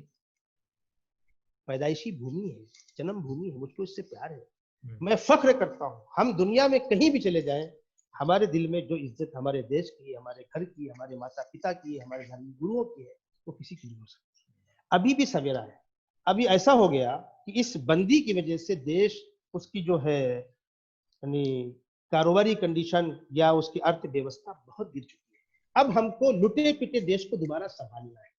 पैदाइशी भूमि है, जन्म भूमि है, मुझको इससे प्यार है। मैं फख्र करता हूँ, हम दुनिया में कहीं भी चले जाएं, हमारे दिल में जो इज्जत हमारे देश की, हमारे घर की, हमारे माता पिता की, हमारे धार्मिक गुरुओं की है, वो किसी की नहीं हो सकती। अभी भी सवेरा है। अभी ऐसा हो गया कि इस बंदी की वजह से देश, उसकी जो है यानी कारोबारी कंडीशन या उसकी अर्थव्यवस्था बहुत गिर चुकी है। अब हमको लुटे पिटे देश को दोबारा संभालना है।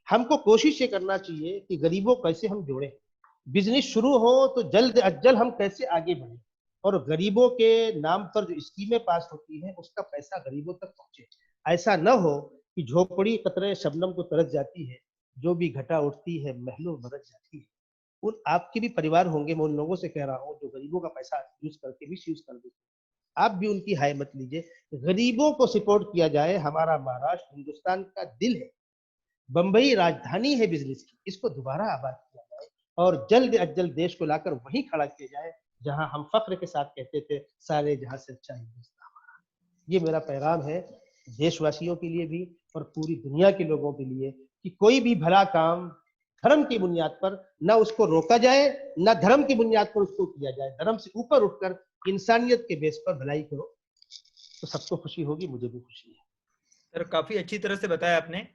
हमको कोशिश ये करना चाहिए कि गरीबों को कैसे हम जोड़ें, बिजनेस शुरू हो तो जल्द अज जल्द हम कैसे आगे बढ़े, और गरीबों के नाम पर जो स्कीमें पास होती है उसका पैसा गरीबों तक पहुंचे। ऐसा न हो कि झोपड़ी कतरे शबनम को तरस जाती है, जो भी घटा उठती है महलों बरस जाती है। उन आपके भी परिवार होंगे, मैं उन लोगों से कह रहा हूँ जो गरीबों का पैसा यूज करके मिस यूज कर देते हैं। आप भी उनकी हाय मत लीजिए, गरीबों को सपोर्ट किया जाए। हमारा महाराष्ट्र हिंदुस्तान का दिल है, बंबई राजधानी है बिजनेस की, इसको दोबारा आबाद किया जाए और जल्द अज जल्द देश को लाकर वहीं खड़ा किया जाए जहां हम फख्र के साथ कहते थे सारे जहां से अच्छा हिंदुस्तान हमारा। ये मेरा पैगाम है देशवासियों के लिए भी और पूरी दुनिया के लोगों के लिए, कि कोई भी भला काम धर्म की बुनियाद पर न उसको रोका जाए, न धर्म की बुनियाद पर उसको किया जाए। धर्म से ऊपर उठकर इंसानियत के बेस पर भलाई करो, तो सबको खुशी होगी, मुझे भी खुशी है। सर काफी अच्छी तरह से बताया आपने।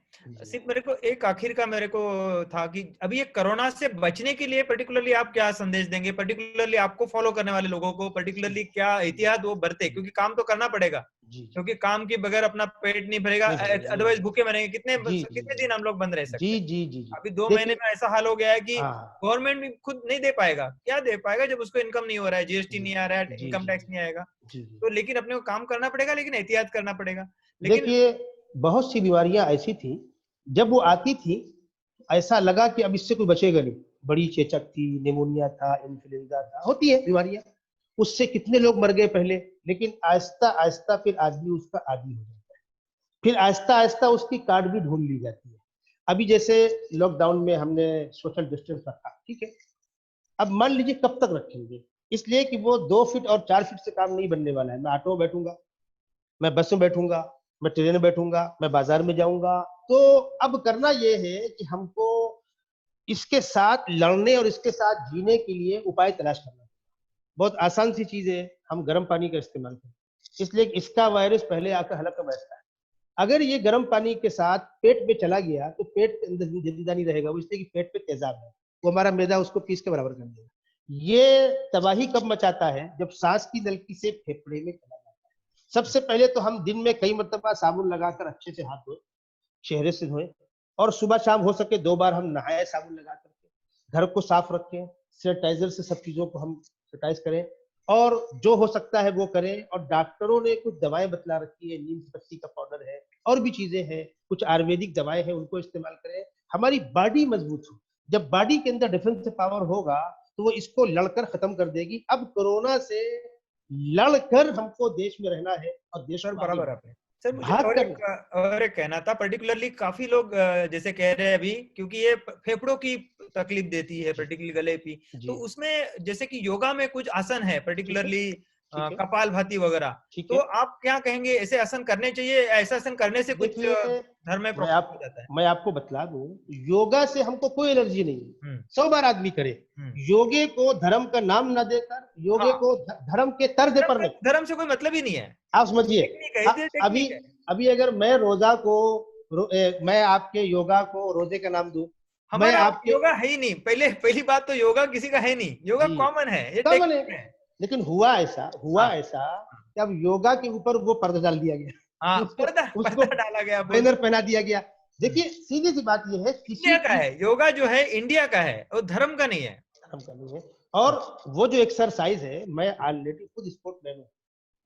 सिर्फ मेरे को एक आखिर का मेरे को था कि अभी ये कोरोना से बचने के लिए पर्टिकुलरली आप क्या संदेश देंगे, पर्टिकुलरली आपको फॉलो करने वाले लोगों को पर्टिकुलरली क्या एहतियात वो बरते, क्योंकि काम तो करना पड़ेगा, क्योंकि काम के बगैर अपना पेट नहीं भरेगा, अदरवाइज भूखे मरेंगे। कितने दिन हम लोग बंद रह सकते हैं? जी अभी 2 महीने में ऐसा हाल हो गया है कि हाँ गवर्नमेंट भी खुद नहीं दे पाएगा। क्या दे पाएगा जब उसको इनकम नहीं हो रहा है, जीएसटी नहीं आ रहा है, जी इनकम टैक्स नहीं आएगा। जी। तो लेकिन अपने को काम करना पड़ेगा, लेकिन एहतियात करना पड़ेगा। लेकिन देखिए बहुत सी बीमारियां ऐसी थी, जब वो आती थी ऐसा लगा कि अब इससे कोई बचेगा नहीं। बड़ी चेचक थी, निमोनिया था, इन्फ्लुएंजा था, होती है बीमारियां, उससे कितने लोग मर गए पहले। लेकिन आहिस्ता आहिस्ता फिर आदमी उसका आदी हो जाता है, फिर आहिस्ता आहिस्ता उसकी कार्ड भी ढूंढ ली जाती है। अभी जैसे लॉकडाउन में हमने सोशल डिस्टेंस रखा, ठीक है, अब मान लीजिए कब तक रखेंगे, इसलिए कि वो 2 फीट और 4 फीट से काम नहीं बनने वाला है। मैं ऑटो में बैठूंगा, मैं बस में बैठूंगा, मैं ट्रेन में बैठूंगा, मैं बाजार में जाऊंगा। तो अब करना ये है कि हमको इसके साथ लड़ने और इसके साथ जीने के लिए उपाय तलाश करना है। बहुत आसान सी चीज है, हम गर्म पानी का इस्तेमाल करें, इसलिए इसका वायरस पहले आकर हलक में बैठता है। अगर ये गर्म पानी के साथ पेट में चला गया तो पेट के अंदर जिंदा नहीं रहेगा, वो इसलिए कि पेट पे तेजाब है, वो हमारा मैदा उसको पीस के बराबर कर देगा। ये तबाही कब मचाता है, जब सांस की नलकी से फेफड़े में चला जाता है। सबसे पहले तो हम दिन में कई मरतबा साबुन लगाकर अच्छे से हाथ धोए, चेहरे से धोए, और सुबह शाम हो सके 2 बार हम नहाए साबुन लगा करके, घर को साफ रखें, सैनिटाइजर से सब चीजों को हम सैनिटाइज करें, और जो हो सकता है वो करें। और डॉक्टरों ने कुछ दवाएं बतला रखी है, नीम पत्ती का पाउडर है, और भी चीजें हैं, कुछ आयुर्वेदिक दवाएं हैं, उनको इस्तेमाल करें। हमारी बॉडी मजबूत हो, जब बॉडी के अंदर डिफेंस पावर होगा तो वो इसको लड़कर खत्म कर देगी। अब कोरोना से लड़कर हमको देश में रहना है और देश सर को बराबर आपने। सर मुझे भाग और एक कहना था, पर्टिकुलरली काफी लोग जैसे कह रहे हैं अभी, क्योंकि ये फेफड़ों की तकलीफ देती है, पर्टिकुलरली गले की, तो उसमें जैसे कि योगा में कुछ आसन है पर्टिकुलरली कपाल भाती वगैरह, तो आप क्या कहेंगे, ऐसे आसन करने चाहिए? ऐसा आसन करने से कुछ धर्म में प्रॉब्लम हो जाता है? मैं आपको बतला दूं, योगा से हमको कोई एलर्जी नहीं है, 100 बार आदमी करे। योगे को धर्म का नाम ना देकर, योगे को धर्म के तर्ज पर नहीं, धर्म से कोई मतलब ही नहीं है, आप समझिए। अभी अगर मैं रोजा को मैं आपके योगा को रोजे का नाम दूं, हमारा आपके योगा है ही नहीं। पहली बात तो योगा किसी का है नहीं, योगा कॉमन है, ये टेक्निक है। लेकिन हुआ ऐसा कि अब योगा के ऊपर वो पर्दा डाल दिया गया, पर्दा डाला गया, बैनर पहना दिया गया। देखिए सीधी सी बात ये है, इंडिया का है योगा, जो है इंडिया का है, और धर्म का नहीं है, धर्म का नहीं है। और वो जो एक्सरसाइज है, मैं ऑलरेडी खुद स्पोर्ट्समैन हूँ,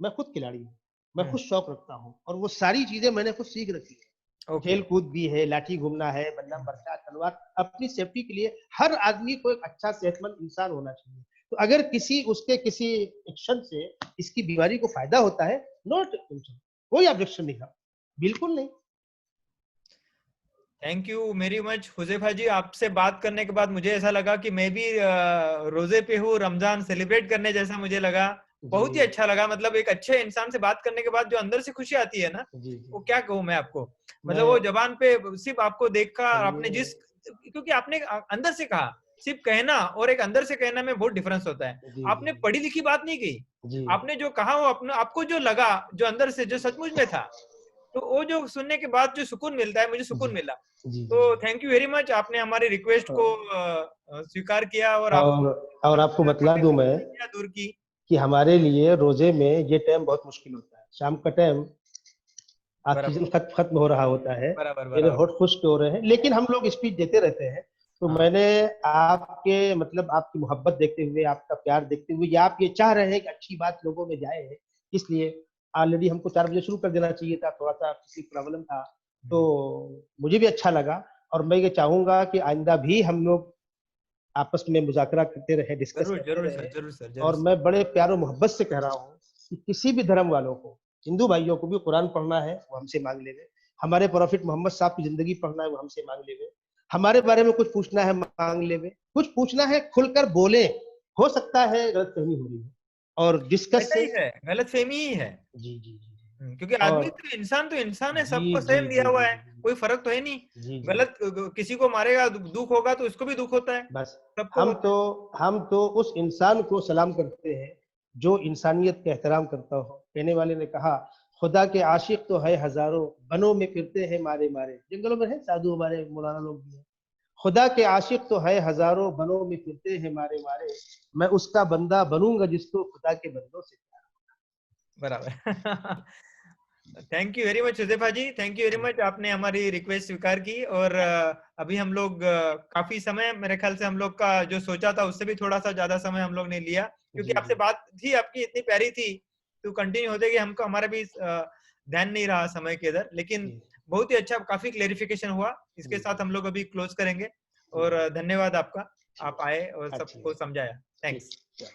मैं खुद खिलाड़ी हूँ, मैं खुद शौक रखता हूँ, और वो सारी चीजें मैंने खुद सीख रखी है। खेल कूद भी है, लाठी घूमना है, बल्लम बरसा तलवार, अपनी सेफ्टी के लिए हर आदमी को एक अच्छा सेहतमंद इंसान होना चाहिए। तो अगर किसी एक्शन से इसकी बीमारी को फायदा होता है, नॉट कोई ऑब्जेक्शन नहीं था, बिल्कुल नहीं। Thank you very much Huzaifa ji. आपसे बात करने के बाद मुझे ऐसा लगा कि मैं भी रोजे पे हूँ, रमजान सेलिब्रेट करने जैसा मुझे लगा। बहुत ही अच्छा लगा। मतलब एक अच्छे इंसान से बात करने के बाद जो अंदर से खुशी आती है ना, जी वो क्या कहूँ मैं आपको। मतलब मैं वो जबान पे सिर्फ आपको देखकर आपने चलिए जिस, क्योंकि आपने अंदर से कहा, सिर्फ कहना और एक अंदर से कहना में बहुत डिफरेंस होता है। जी आपने पढ़ी लिखी बात नहीं कही, जी आपने जो कहा वो अपने आपको जो लगा, जो अंदर से, जो सचमुच में था, तो वो जो सुनने के बाद जो सुकून मिलता है, मुझे सुकून जी मिला। जी तो थैंक यू वेरी मच, आपने हमारी रिक्वेस्ट को स्वीकार किया और आप और आपको बतला दूं मैं दूर की। कि हमारे लिए रोजे में ये टाइम बहुत मुश्किल होता है। शाम का टाइम बराबर ऑक्सीजन खत्म हो रहा होता है, बराबर मेरे बराबर। होठ खुश्क हो रहे हैं, लेकिन हम लोग स्पीच देते रहते हैं। तो हाँ मैंने आपके मतलब आपकी मोहब्बत देखते हुए, आपका प्यार देखते हुए, या आप ये चाह रहे हैं कि अच्छी बात लोगों में जाए, इसलिए ऑलरेडी हमको 4 बजे शुरू कर देना चाहिए था, थोड़ा सा किसी प्रॉब्लम था, तो मुझे भी अच्छा लगा। और मैं ये चाहूंगा कि आइंदा भी हम लोग आपस में मुज़ाकरा करते रहे, डिस्कस जरूर करते जरूर रहे। सर, जरूर सर, जरूर और सर। मैं बड़े प्यार और मोहब्बत से कह रहा हूँ कि किसी भी धर्म वालों को, हिंदू भाइयों को भी कुरान पढ़ना है वो हमसे मांग लेवे, हमारे प्रॉफिट मोहम्मद साहब की जिंदगी पढ़ना है वो हमसे मांग लेवे, हमारे बारे में कुछ पूछना है मांग लेवे, कुछ पूछना है खुलकर बोले। हो सकता है गलतफहमी हो रही है, और डिस्कस ऐसा से। ही है, गलतफहमी ही है। जी जी जी क्योंकि और आदमी तो इंसान है, जी सबको जी सेम दिया जी हुआ जी है, कोई फर्क तो है नहीं। जी जी गलत किसी को मारेगा, दुख होगा तो उसको भी दुख होता है, बस सबको होता है। हम तो उस इंसान को सलाम करते हैं जो इंसानियत का एहतराम करता हो। कहने वाले ने कहा, खुदा के आशिक तो है हजारों, बनों में फिरते हैं मारे मारे। जंगलों में है साधु, हमारे मौलाना लोग भी हैं। खुदा के आशिक तो है हजारों, बनों में फिरते हैं मारे मारे, मैं उसका बंदा बनूंगा जिसको खुदा के बंदों से बराबर। Thank you very much Huzaifa ji, thank you very much, आपने हमारी रिक्वेस्ट स्वीकार की। और अभी हम लोग काफी समय, मेरे ख्याल से हम लोग का जो सोचा था उससे भी थोड़ा सा ज्यादा समय हम लोग ने लिया, क्योंकि जी आपसे जी बात थी आपकी इतनी प्यारी थी, तो कंटिन्यू होते कि हमको, हमारा भी ध्यान नहीं रहा समय के इधर, लेकिन जी बहुत ही अच्छा, काफी क्लेरिफिकेशन हुआ। इसके जी साथ हम लोग अभी क्लोज करेंगे। जी और धन्यवाद आपका, ठीक आप आए और है, अच्छी सबको है, समझाया। ठीक थैंक्स। है।